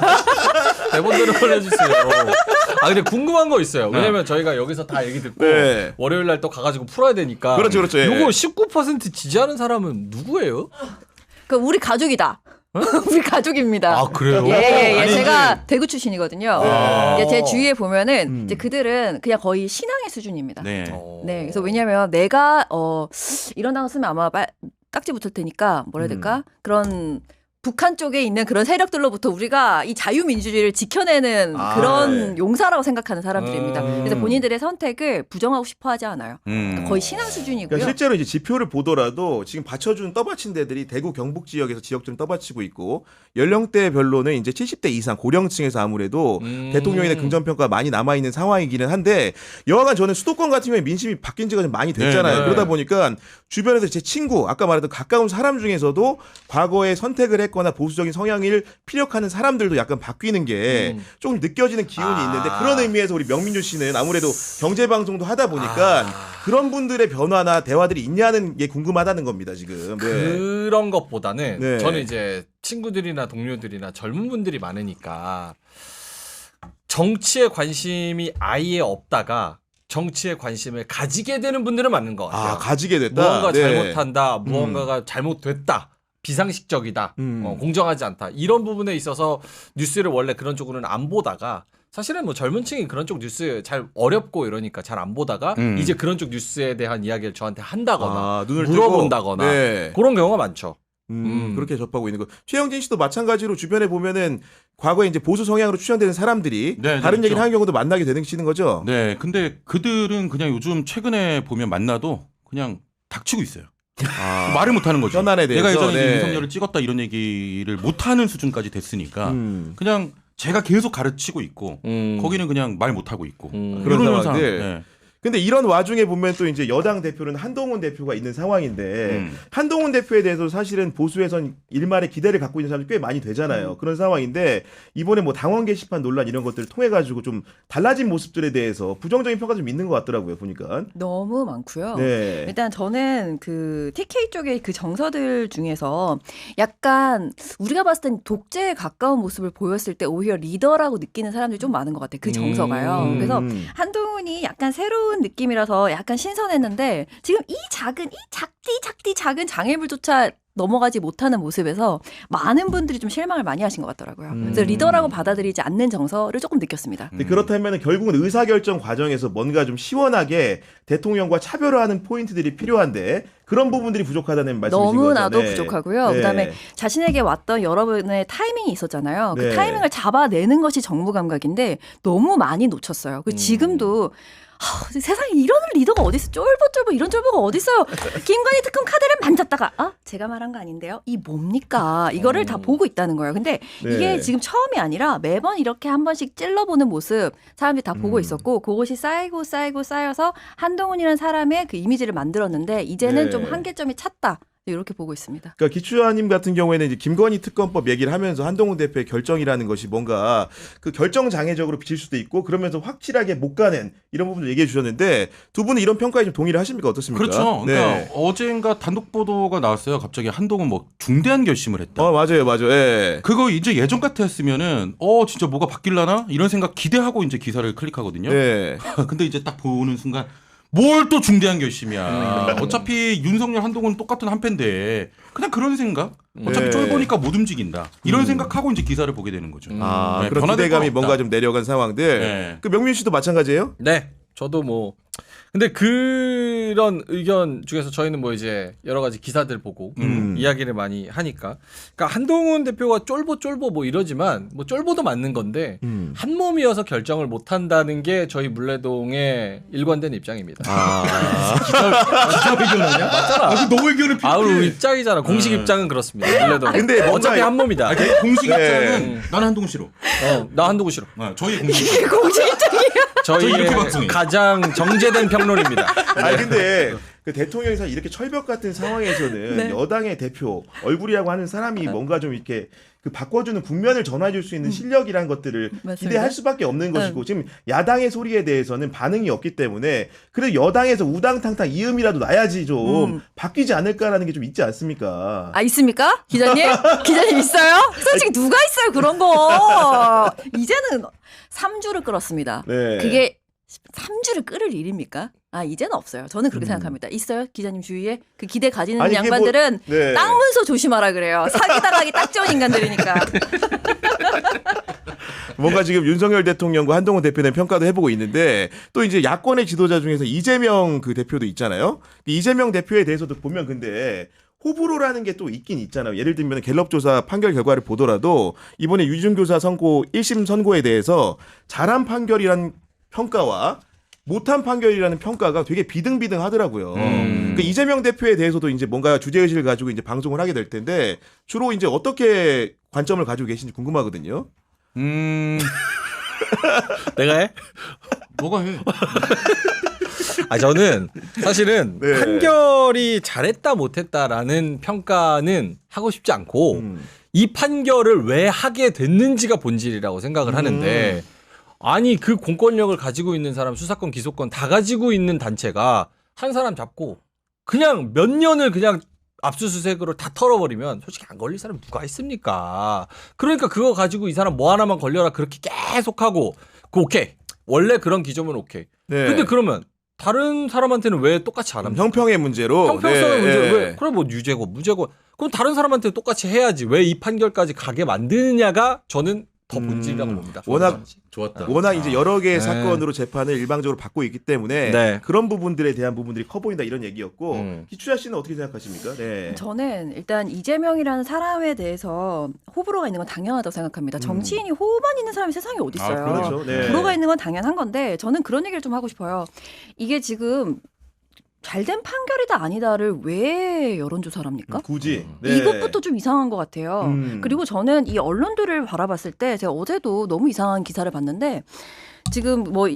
[SPEAKER 4] 대본대로 보내주세요. 아 근데 궁금한 거 있어요. 왜냐면 저희가 여기서 다 얘기 듣고
[SPEAKER 1] 네.
[SPEAKER 4] 월요일 날 또 가가지고 풀어야 되니까.
[SPEAKER 1] 그렇죠, 그렇죠. 예.
[SPEAKER 4] 요거 19% 지지하는 사람은 누구예요?
[SPEAKER 3] 그 우리 가족이다. 우리 가족입니다.
[SPEAKER 4] 아 그래요?
[SPEAKER 3] 예.
[SPEAKER 2] 아니,
[SPEAKER 3] 제가 대구 출신이거든요.
[SPEAKER 4] 아.
[SPEAKER 3] 제 주위에 보면은 이제 그들은 그냥 거의 신앙의 수준입니다.
[SPEAKER 2] 네.
[SPEAKER 3] 네, 그래서 왜냐하면 내가 이런 단어 쓰면 아마 딱지 붙을 테니까 뭐라 해야 될까? 그런 북한 쪽에 있는 그런 세력들로부터 우리가 이 자유민주주의를 지켜내는 그런 용사라고 생각하는 사람들입니다. 그래서 본인들의 선택을 부정하고 싶어하지 않아요. 거의 신앙 수준이고요.
[SPEAKER 1] 그러니까 실제로 이제 지표를 보더라도 지금 받쳐준 떠받친 데들이 대구 경북 지역에서 지역점 떠받치고 있고 연령대별로는 이제 70대 이상 고령층에서 아무래도 대통령에 대한 긍정평가가 많이 남아있는 상황이기는 한데 여하간 저는 수도권 같은 경우에 민심이 바뀐 지가 좀 많이 됐잖아요.
[SPEAKER 2] 네.
[SPEAKER 1] 그러다 보니까 주변에서 제 친구 아까 말했던 가까운 사람 중에서도 과거에 선택을 했거나 보수적인 성향을 피력하는 사람들도 약간 바뀌는 게 조금 느껴지는 기운이 있는데 그런 의미에서 우리 명민주 씨는 아무래도 경제방송도 하다 보니까 그런 분들의 변화나 대화들이 있냐는 게 궁금하다는 겁니다 지금. 네.
[SPEAKER 4] 그런 것보다는
[SPEAKER 1] 네.
[SPEAKER 4] 저는 이제 친구들이나 동료들이나 젊은 분들이 많으니까 정치에 관심이 아예 없다가 정치에 관심을 가지게 되는 분들은 맞는 것 같아요.
[SPEAKER 1] 가지게 됐다.
[SPEAKER 4] 무언가
[SPEAKER 1] 네.
[SPEAKER 4] 잘못한다, 무언가가 잘못됐다, 비상식적이다, 공정하지 않다 이런 부분에 있어서 뉴스를 원래 그런 쪽으로는 안 보다가 사실은 뭐 젊은 층이 그런 쪽 뉴스 잘 어렵고 이러니까 잘 안 보다가 이제 그런 쪽 뉴스에 대한 이야기를 저한테 한다거나
[SPEAKER 1] 눈을
[SPEAKER 4] 물어본다거나
[SPEAKER 1] 뜨고. 네.
[SPEAKER 4] 그런 경우가 많죠.
[SPEAKER 1] 그렇게 접하고 있는 거. 최영진 씨도 마찬가지로 주변에 보면은 과거에 이제 보수 성향으로 추천되는 사람들이
[SPEAKER 2] 네,
[SPEAKER 1] 다른
[SPEAKER 2] 있죠.
[SPEAKER 1] 얘기를 하는 경우도 만나게 되시는 거죠.
[SPEAKER 2] 네, 근데 그들은 그냥 요즘 최근에 보면 만나도 그냥 닥치고 있어요. 말을 못하는 거죠.
[SPEAKER 1] 현안에 대해서.
[SPEAKER 2] 내가 예전에
[SPEAKER 1] 네.
[SPEAKER 2] 윤석열을 찍었다 이런 얘기를 못하는 수준까지 됐으니까 그냥 제가 계속 가르치고 있고 거기는 그냥 말 못하고 있고
[SPEAKER 1] 그런
[SPEAKER 2] 이런 현상.
[SPEAKER 1] 상황들.
[SPEAKER 2] 네.
[SPEAKER 1] 근데 이런 와중에 보면 또 이제 여당 대표는 한동훈 대표가 있는 상황인데 한동훈 대표에 대해서 사실은 보수에선 일말의 기대를 갖고 있는 사람들이 꽤 많이 되잖아요. 그런 상황인데 이번에 뭐 당원 게시판 논란 이런 것들을 통해 가지고 좀 달라진 모습들에 대해서 부정적인 평가 좀 있는 것 같더라고요. 보니까.
[SPEAKER 3] 너무 많고요.
[SPEAKER 1] 네.
[SPEAKER 3] 일단 저는 그 TK 쪽의 그 정서들 중에서 약간 우리가 봤을 땐 독재에 가까운 모습을 보였을 때 오히려 리더라고 느끼는 사람들이 좀 많은 것 같아요. 그 정서가요. 그래서 한동훈이 약간 새로운 느낌이라서 약간 신선했는데 지금 이 작은 장애물조차 넘어가지 못하는 모습에서 많은 분들이 좀 실망을 많이 하신 것 같더라고요. 그래서 리더라고 받아들이지 않는 정서를 조금 느꼈습니다.
[SPEAKER 1] 근데 그렇다면 결국은 의사결정 과정에서 뭔가 좀 시원하게 대통령과 차별화하는 포인트들이 필요한데 그런 부분들이 부족하다는 말씀이신 거죠.
[SPEAKER 3] 너무나도
[SPEAKER 1] 네.
[SPEAKER 3] 부족하고요.
[SPEAKER 1] 네.
[SPEAKER 3] 그다음에 자신에게 왔던 여러분의 타이밍이 있었잖아요.
[SPEAKER 1] 네.
[SPEAKER 3] 그 타이밍을 잡아내는 것이 정무 감각인데 너무 많이 놓쳤어요. 그 지금도 세상에 이런 리더가 어디 있어? 쫄보 이런 쫄보가 어디 있어요? 김건희 특검 카드를 만졌다가 제가 말한 거 아닌데요. 이 뭡니까? 이거를 다 보고 있다는 거예요. 근데 이게
[SPEAKER 1] 네.
[SPEAKER 3] 지금 처음이 아니라 매번 이렇게 한 번씩 찔러보는 모습 사람들이 다 보고 있었고 그것이 쌓여서 한동훈이라는 사람의 그 이미지를 만들었는데 이제는
[SPEAKER 1] 네.
[SPEAKER 3] 좀 한계점이 찼다. 이렇게 보고 있습니다.
[SPEAKER 1] 그러니까 기추아님 같은 경우에는 이제 김건희 특검법 얘기를 하면서 한동훈 대표의 결정이라는 것이 뭔가 그 결정 장애적으로 비칠 수도 있고 그러면서 확실하게 못 가는 이런 부분을 얘기해 주셨는데 두 분은 이런 평가에 좀 동의를 하십니까? 어떻습니까?
[SPEAKER 2] 그렇죠. 그러니까
[SPEAKER 1] 네.
[SPEAKER 2] 어젠가 단독 보도가 나왔어요. 갑자기 한동훈 뭐 중대한 결심을 했다.
[SPEAKER 1] 맞아요. 예.
[SPEAKER 2] 그거 이제 예전 같았으면은 진짜 뭐가 바뀔라나 이런 생각 기대하고 이제 기사를 클릭하거든요.
[SPEAKER 1] 네.
[SPEAKER 2] 근데 이제 딱 보는 순간 뭘 또 중대한 결심이야. 어차피 윤석열 한동훈은 똑같은 한 패인데 그냥 그런 생각. 어차피
[SPEAKER 1] 네.
[SPEAKER 2] 쫄보니까 못 움직인다. 이런 생각하고 이제 기사를 보게 되는 거죠. 네,
[SPEAKER 1] 그런
[SPEAKER 2] 변화될
[SPEAKER 1] 기대감이
[SPEAKER 2] 건 없다.
[SPEAKER 1] 뭔가 좀 내려간 상황들.
[SPEAKER 2] 네.
[SPEAKER 1] 그 명민 씨도 마찬가지예요?
[SPEAKER 4] 네, 저도 뭐 근데 그런 의견 중에서 저희는 뭐 이제 여러 가지 기사들 보고 이야기를 많이 하니까 그러니까 한동훈 대표가 쫄보 뭐 이러지만 뭐 쫄보도 맞는 건데 한 몸이어서 결정을 못 한다는 게 저희 물레동의 일관된 입장입니다.
[SPEAKER 2] 기자 의견하냐?
[SPEAKER 4] 맞잖아.
[SPEAKER 2] 너 의견을
[SPEAKER 4] 우리 입장이잖아. 공식 입장은 그렇습니다. 물레동.
[SPEAKER 1] 근데 뭔가
[SPEAKER 4] 어차피 한 몸이다.
[SPEAKER 2] 공식
[SPEAKER 1] 네.
[SPEAKER 2] 입장은 나는 한동훈 싫어.
[SPEAKER 4] 나 한동훈 싫어.
[SPEAKER 2] 저희 공식 입장.
[SPEAKER 3] 공식 입장이에요.
[SPEAKER 2] 저희 이렇게
[SPEAKER 4] 저희의
[SPEAKER 2] 방송해요.
[SPEAKER 4] 가장 정제된 평론입니다.
[SPEAKER 1] 근데 그 대통령이 이렇게 철벽 같은 상황에서는
[SPEAKER 3] 네.
[SPEAKER 1] 여당의 대표 얼굴이라고 하는 사람이 뭔가 좀 이렇게 그 바꿔주는 국면을 전해줄 수 있는 실력이란 것들을
[SPEAKER 3] 맞습니다.
[SPEAKER 1] 기대할 수밖에 없는 것이고 지금 야당의 소리에 대해서는 반응이 없기 때문에 그래도 여당에서 우당탕탕 이음이라도 나야지 좀 바뀌지 않을까라는 게 좀 있지 않습니까?
[SPEAKER 3] 있습니까? 기자님? 기자님 있어요? 솔직히 누가 있어요 그런 거. 이제는 3주를 끌었습니다.
[SPEAKER 1] 네.
[SPEAKER 3] 그게 3주를 끌을 일입니까? 이제는 없어요. 저는 그렇게 생각합니다. 있어요? 기자님 주위에? 그 기대 가지는
[SPEAKER 1] 아니, 이게
[SPEAKER 3] 양반들은
[SPEAKER 1] 뭐, 네.
[SPEAKER 3] 땅 문서 조심하라 그래요. 사기당하기 딱 좋은 인간들이니까.
[SPEAKER 1] 뭔가 지금 윤석열 대통령과 한동훈 대표는 평가도 해보고 있는데 또 이제 야권의 지도자 중에서 이재명 그 대표도 있잖아요. 이재명 대표에 대해서도 보면 근데 호불호라는 게 또 있긴 있잖아요. 예를 들면 갤럽 조사 판결 결과를 보더라도 이번에 위중교사 선고 1심 선고에 대해서 잘한 판결이라는 평가와 못한 판결이라는 평가가 되게 비등비등하더라고요. 그 이재명 대표에 대해서도 이제 뭔가 주제의식을 가지고 이제 방송을 하게 될 텐데 주로 이제 어떻게 관점을 가지고 계신지 궁금하거든요.
[SPEAKER 4] 내가 해?
[SPEAKER 2] 뭐가 해?
[SPEAKER 4] 저는 사실은
[SPEAKER 1] 네.
[SPEAKER 4] 판결이 잘했다 못했다라는 평가는 하고 싶지 않고 이 판결을 왜 하게 됐는지가 본질이라고 생각을 하는데 아니 그 공권력을 가지고 있는 사람 수사권 기소권 다 가지고 있는 단체가 한 사람 잡고 그냥 몇 년을 그냥 압수수색으로 다 털어버리면 솔직히 안 걸릴 사람이 누가 있습니까? 그러니까 그거 가지고 이 사람 뭐 하나만 걸려라 그렇게 계속하고 그 오케이 원래 그런 기조면 오케이.
[SPEAKER 1] 네.
[SPEAKER 4] 근데 그러면 다른 사람한테는 왜 똑같이 안 합니까?
[SPEAKER 1] 형평의 문제로
[SPEAKER 4] 형평성의
[SPEAKER 1] 네,
[SPEAKER 4] 문제로
[SPEAKER 1] 네.
[SPEAKER 4] 왜 그래 뭐 유죄고 무죄고 그럼 다른 사람한테 똑같이 해야지 왜 이 판결까지 가게 만드느냐가 저는 더 본질이라고 봅니다.
[SPEAKER 1] 워낙
[SPEAKER 2] 좋았다.
[SPEAKER 1] 워낙 이제 여러 개의
[SPEAKER 4] 네.
[SPEAKER 1] 사건으로 재판을 일방적으로 받고 있기 때문에
[SPEAKER 4] 네.
[SPEAKER 1] 그런 부분들에 대한 부분들이 커 보인다 이런 얘기였고 기추자 씨는 어떻게 생각하십니까? 네.
[SPEAKER 3] 저는 일단 이재명이라는 사람에 대해서 호불호가 있는 건 당연하다고 생각합니다. 정치인이 호만 있는 사람이 세상에 어디 있어요.
[SPEAKER 1] 그렇죠. 네.
[SPEAKER 3] 불호가 있는 건 당연한 건데 저는 그런 얘기를 좀 하고 싶어요. 이게 지금 잘된 판결이다 아니다를 왜 여론조사를 합니까?
[SPEAKER 1] 굳이 네.
[SPEAKER 3] 이것부터 좀 이상한 것 같아요.
[SPEAKER 1] 음.
[SPEAKER 3] 그리고 저는 이 언론들을 바라봤을 때 제가 어제도 너무 이상한 기사를 봤는데 지금 뭐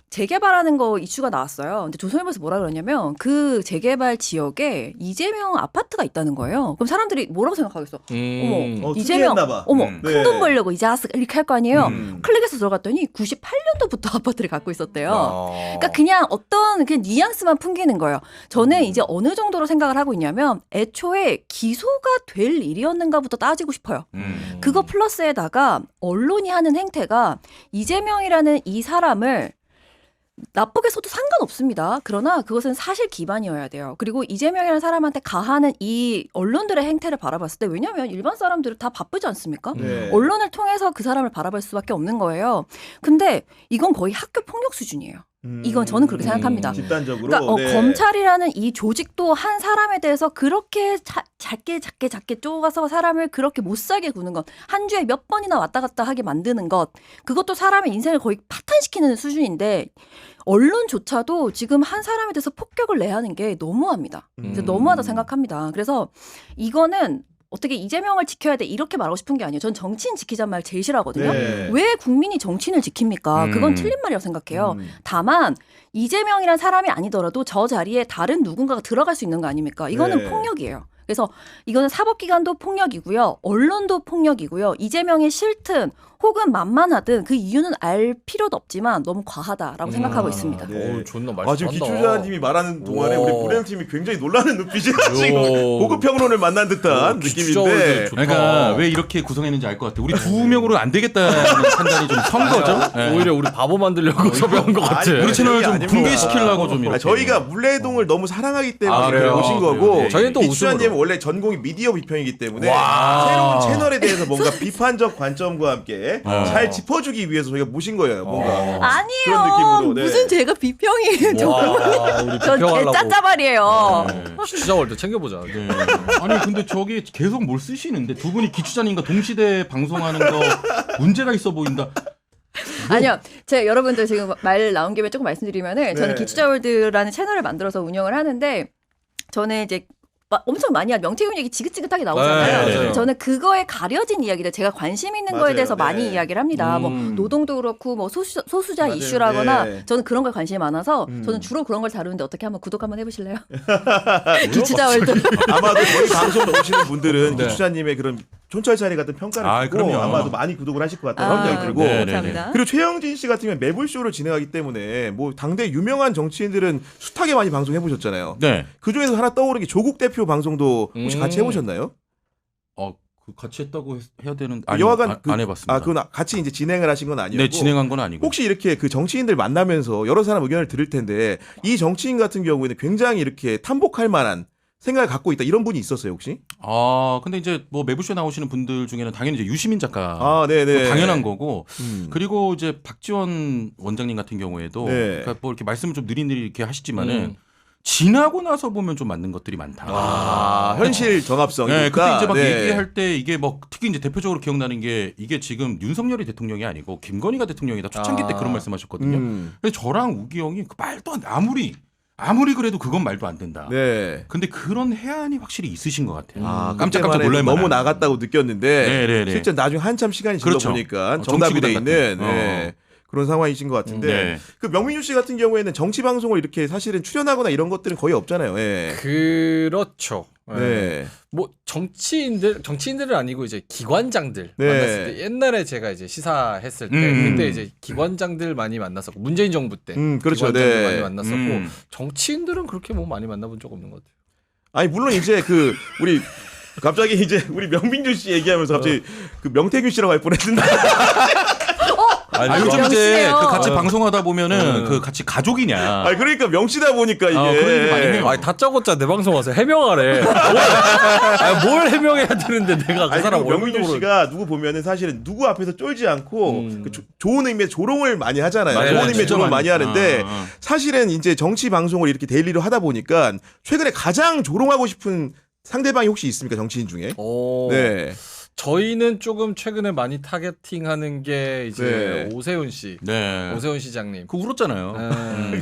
[SPEAKER 3] 재개발하는 거 이슈가 나왔어요. 근데 조선일보에서 뭐라 그러냐면 그 재개발 지역에 이재명 아파트가 있다는 거예요. 그럼 사람들이 뭐라고 생각하겠어? 어머, 이재명,
[SPEAKER 1] 특이했나 봐.
[SPEAKER 3] 어머,
[SPEAKER 1] 네.
[SPEAKER 3] 큰 돈 벌려고 이제 아스 이렇게 할 거 아니에요.
[SPEAKER 1] 음.
[SPEAKER 3] 클릭해서 들어갔더니 98년도부터 아파트를 갖고 있었대요.
[SPEAKER 4] 어.
[SPEAKER 3] 그러니까 그냥 어떤 그냥 뉘앙스만 풍기는 거예요. 저는 이제 어느 정도로 생각을 하고 있냐면 애초에 기소가 될 일이었는가부터 따지고 싶어요. 그거 플러스에다가 언론이 하는 행태가 이재명이라는 이 사람을 나쁘게 써도 상관없습니다. 그러나 그것은 사실 기반이어야 돼요. 그리고 이재명이라는 사람한테 가하는 이 언론들의 행태를 바라봤을 때 왜냐하면 일반 사람들은 다 바쁘지 않습니까?
[SPEAKER 1] 네.
[SPEAKER 3] 언론을 통해서 그 사람을 바라볼 수밖에 없는 거예요. 근데 이건 거의 학교 폭력 수준이에요. 이건 저는 그렇게 생각합니다.
[SPEAKER 1] 집단적으로
[SPEAKER 3] 그러니까
[SPEAKER 1] 네.
[SPEAKER 3] 검찰이라는 이 조직도 한 사람에 대해서 그렇게 작게 쪼가서 사람을 그렇게 못 살게 구는 것, 한 주에 몇 번이나 왔다 갔다 하게 만드는 것, 그것도 사람의 인생을 거의 파탄시키는 수준인데 언론조차도 지금 한 사람에 대해서 폭격을 내하는 게 너무합니다. 그래서 너무하다 생각합니다. 그래서 이거는 어떻게 이재명을 지켜야 돼 이렇게 말하고 싶은 게 아니에요. 전 정치인 지키자는 말 제일 싫어하거든요.
[SPEAKER 1] 네.
[SPEAKER 3] 왜 국민이 정치인을 지킵니까? 그건 틀린 말이라고 생각해요. 다만 이재명이란 사람이 아니더라도 저 자리에 다른 누군가가 들어갈 수 있는 거 아닙니까? 이거는
[SPEAKER 1] 네.
[SPEAKER 3] 폭력이에요. 그래서 이거는 사법기관도 폭력이고요. 언론도 폭력이고요. 이재명이 싫든 혹은 만만하든 그 이유는 알 필요도 없지만 너무 과하다라고 생각하고 있습니다.
[SPEAKER 1] 네.
[SPEAKER 4] 오, 존나 말씀
[SPEAKER 1] 지금
[SPEAKER 4] 잘한다.
[SPEAKER 1] 기추자님이 말하는 동안에
[SPEAKER 4] 우와.
[SPEAKER 1] 우리 브레인팀이 굉장히 놀라는 눈빛이 지금 고급 평론을 만난 듯한 느낌인데
[SPEAKER 4] 좋다.
[SPEAKER 2] 그러니까 왜 이렇게 구성했는지 알 것 같아. 우리 두 명으로 안 되겠다는 판단이 좀 선 거죠. 네.
[SPEAKER 4] 오히려 우리 바보 만들려고 섭외한 것 같아.
[SPEAKER 1] 아니,
[SPEAKER 2] 우리 채널을 좀
[SPEAKER 1] 아닙니다.
[SPEAKER 2] 붕괴시키려고 좀 이렇게.
[SPEAKER 1] 저희가 물레동을 너무 사랑하기 때문에
[SPEAKER 4] 아,
[SPEAKER 1] 그래
[SPEAKER 4] 그래요?
[SPEAKER 1] 오신 거고
[SPEAKER 2] 네.
[SPEAKER 4] 저희는 또
[SPEAKER 1] 기추자님은
[SPEAKER 4] 웃음으로.
[SPEAKER 1] 원래 전공이 미디어 비평이기 때문에
[SPEAKER 4] 와.
[SPEAKER 1] 새로운 채널에 대해서 뭔가 비판적 관점과 함께
[SPEAKER 2] 어.
[SPEAKER 1] 잘 짚어주기 위해서 저희가 모신 거예요. 뭔가
[SPEAKER 3] 아니에요.
[SPEAKER 1] 그런 느낌으로, 네.
[SPEAKER 3] 무슨 제가 비평이에요.
[SPEAKER 4] 와, 우리
[SPEAKER 3] 전
[SPEAKER 4] 비평하려고.
[SPEAKER 3] 개짜짜발이에요.
[SPEAKER 4] 기자 월드 챙겨보자.
[SPEAKER 2] 네. 아니 근데 저기 계속 뭘 쓰시는데 두 분이 기추자님과 동시대 방송하는 거 문제가 있어 보인다.
[SPEAKER 3] 아니요. 제가 여러분들 지금 말 나온 김에 조금 말씀드리면은 저는
[SPEAKER 1] 네.
[SPEAKER 3] 기추자월드라는 채널을 만들어서 운영을 하는데 저는 이제 엄청 많이 명태균 얘기 지긋지긋하게 나오잖아요.
[SPEAKER 4] 네, 맞아요.
[SPEAKER 3] 저는 그거에 가려진 이야기들 제가 관심 있는 거에
[SPEAKER 1] 맞아요.
[SPEAKER 3] 대해서
[SPEAKER 1] 네.
[SPEAKER 3] 많이 이야기를 합니다. 뭐 노동도 그렇고 뭐 소수자
[SPEAKER 1] 맞아요.
[SPEAKER 3] 이슈라거나
[SPEAKER 1] 네.
[SPEAKER 3] 저는 그런 거에 관심이 많아서 저는 주로 그런 걸 다루는데 어떻게 한번 구독 한번 해보실래요?
[SPEAKER 1] 네.
[SPEAKER 3] 기추자월드.
[SPEAKER 1] 아마도 저희 방송 오시는 분들은
[SPEAKER 4] 네.
[SPEAKER 1] 기추자님의 그런 촌철살인 같은 평가를
[SPEAKER 2] 아,
[SPEAKER 1] 듣고
[SPEAKER 2] 그럼요.
[SPEAKER 1] 아마도 많이 구독을 하실 것 같다는
[SPEAKER 3] 아,
[SPEAKER 1] 생각이 들고
[SPEAKER 2] 네, 네, 네.
[SPEAKER 3] 감사합니다.
[SPEAKER 1] 그리고 최영진 씨 같은 경우는 매불쇼를 진행하기 때문에 뭐 당대 유명한 정치인들은 숱하게 많이 방송해 보셨잖아요.
[SPEAKER 2] 네.
[SPEAKER 1] 그 중에서 하나 떠오르는 게 조국 대표 방송도 혹시 같이 해보셨나요?
[SPEAKER 2] 그 같이 했다고 해야 되는.
[SPEAKER 1] 여하간
[SPEAKER 2] 안 해봤습니다.
[SPEAKER 1] 그건 같이 이제 진행을 하신 건 아니고.
[SPEAKER 2] 네, 진행한 건 아니고.
[SPEAKER 1] 혹시 이렇게 그 정치인들 만나면서 여러 사람 의견을 들을 텐데 이 정치인 같은 경우에는 굉장히 이렇게 탐복할 만한 생각을 갖고 있다 이런 분이 있었어요 혹시?
[SPEAKER 2] 근데 이제 뭐 매부쇼 나오시는 분들 중에는 당연히 이제 유시민 작가.
[SPEAKER 1] 아, 네네.
[SPEAKER 2] 당연한 거고.
[SPEAKER 1] 음.
[SPEAKER 2] 그리고 이제 박지원 원장님 같은 경우에도
[SPEAKER 1] 네.
[SPEAKER 2] 그러니까 뭐 이렇게 말씀을 좀 느리느리 이렇게 하시지만은 지나고 나서 보면 좀 맞는 것들이 많다.
[SPEAKER 1] 현실 정합성이니까.
[SPEAKER 2] 네, 그때 이제 막
[SPEAKER 1] 네.
[SPEAKER 2] 얘기할 때 이게 뭐 특히 이제 대표적으로 기억나는 게 이게 지금 윤석열이 대통령이 아니고 김건희가 대통령이다 초창기 때 그런 말씀하셨거든요. 근데 저랑 우기 형이 그 말도 안 아무리 그래도 그건 말도 안 된다.
[SPEAKER 1] 네.
[SPEAKER 2] 근데 그런 해안이 확실히 있으신 것 같아요.
[SPEAKER 1] 깜짝깜짝
[SPEAKER 2] 깜짝깜짝 놀랄
[SPEAKER 1] 너무
[SPEAKER 2] 만한.
[SPEAKER 1] 나갔다고 느꼈는데
[SPEAKER 2] 네네네.
[SPEAKER 1] 실제 나중에 한참 시간이 질러
[SPEAKER 2] 그렇죠.
[SPEAKER 1] 보니까 정답이 돼
[SPEAKER 2] 정치구단
[SPEAKER 1] 있는
[SPEAKER 2] 같은.
[SPEAKER 1] 네. 그런 상황이신 것 같은데
[SPEAKER 2] 네.
[SPEAKER 1] 그 명민유 씨 같은 경우에는 정치 방송을 이렇게 사실은 출연하거나 이런 것들은 거의 없잖아요. 예.
[SPEAKER 4] 그렇죠.
[SPEAKER 1] 네.
[SPEAKER 4] 뭐 정치인들은 아니고 이제 기관장들
[SPEAKER 1] 네.
[SPEAKER 4] 만났을 때 옛날에 제가 이제 시사했을 때 그때 이제 기관장들 많이 만났었고 문재인 정부 때
[SPEAKER 1] 그렇죠.
[SPEAKER 4] 기관장들
[SPEAKER 1] 네.
[SPEAKER 4] 많이 만났었고 정치인들은 그렇게 뭐 많이 만나본 적 없는 것 같아요.
[SPEAKER 1] 아니 물론 이제 그 우리 갑자기 이제 우리 명민유 씨 얘기하면서 갑자기 그 명태균 씨라고 할 뻔했는데.
[SPEAKER 2] 요즘 이제
[SPEAKER 3] 명시네요.
[SPEAKER 2] 그 같이 방송하다 보면은 그 같이 가족이냐.
[SPEAKER 1] 아 그러니까 명시다 보니까 이게.
[SPEAKER 2] 그런 얘기 많이 해요.
[SPEAKER 4] 아니 다짜고짜 내 방송 와서 해명하래. 뭘 해명해야 되는데 내가 그
[SPEAKER 1] 아니,
[SPEAKER 4] 사람
[SPEAKER 1] 그리고 명민유
[SPEAKER 4] 얼굴도
[SPEAKER 1] 씨가 누구 보면은 사실은 누구 앞에서 쫄지 않고 그 좋은 의미의 조롱을 많이 하잖아요.
[SPEAKER 2] 맞아요.
[SPEAKER 1] 좋은 의미의
[SPEAKER 2] 진짜
[SPEAKER 1] 조롱을 많이
[SPEAKER 2] 많이.
[SPEAKER 1] 하는데 사실은 이제 정치 방송을 이렇게 데일리로 하다 보니까 최근에 가장 조롱하고 싶은 상대방이 혹시 있습니까? 정치인 중에? 네.
[SPEAKER 4] 저희는 조금 최근에 많이 타겟팅하는 게 이제
[SPEAKER 1] 네.
[SPEAKER 4] 오세훈 씨,
[SPEAKER 2] 네.
[SPEAKER 4] 오세훈 시장님,
[SPEAKER 2] 그 울었잖아요.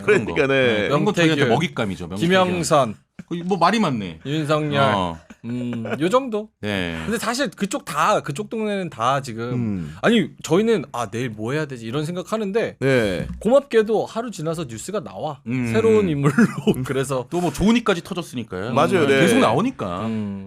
[SPEAKER 1] 그러니까 네.
[SPEAKER 2] 그런 건 저희한테
[SPEAKER 4] 명태균,
[SPEAKER 2] 먹잇감이죠.
[SPEAKER 4] 김영선,
[SPEAKER 2] 뭐 말이 많네.
[SPEAKER 4] 윤석열, 요 정도.
[SPEAKER 2] 네.
[SPEAKER 4] 근데 사실 그쪽 동네는 다 지금 아니 저희는 내일 뭐 해야 되지 이런 생각하는데
[SPEAKER 1] 네.
[SPEAKER 4] 고맙게도 하루 지나서 뉴스가 나와 새로운 인물로 그래서
[SPEAKER 2] 또 뭐 좋으니까지 터졌으니까요.
[SPEAKER 1] 맞아요, 네.
[SPEAKER 2] 계속 나오니까.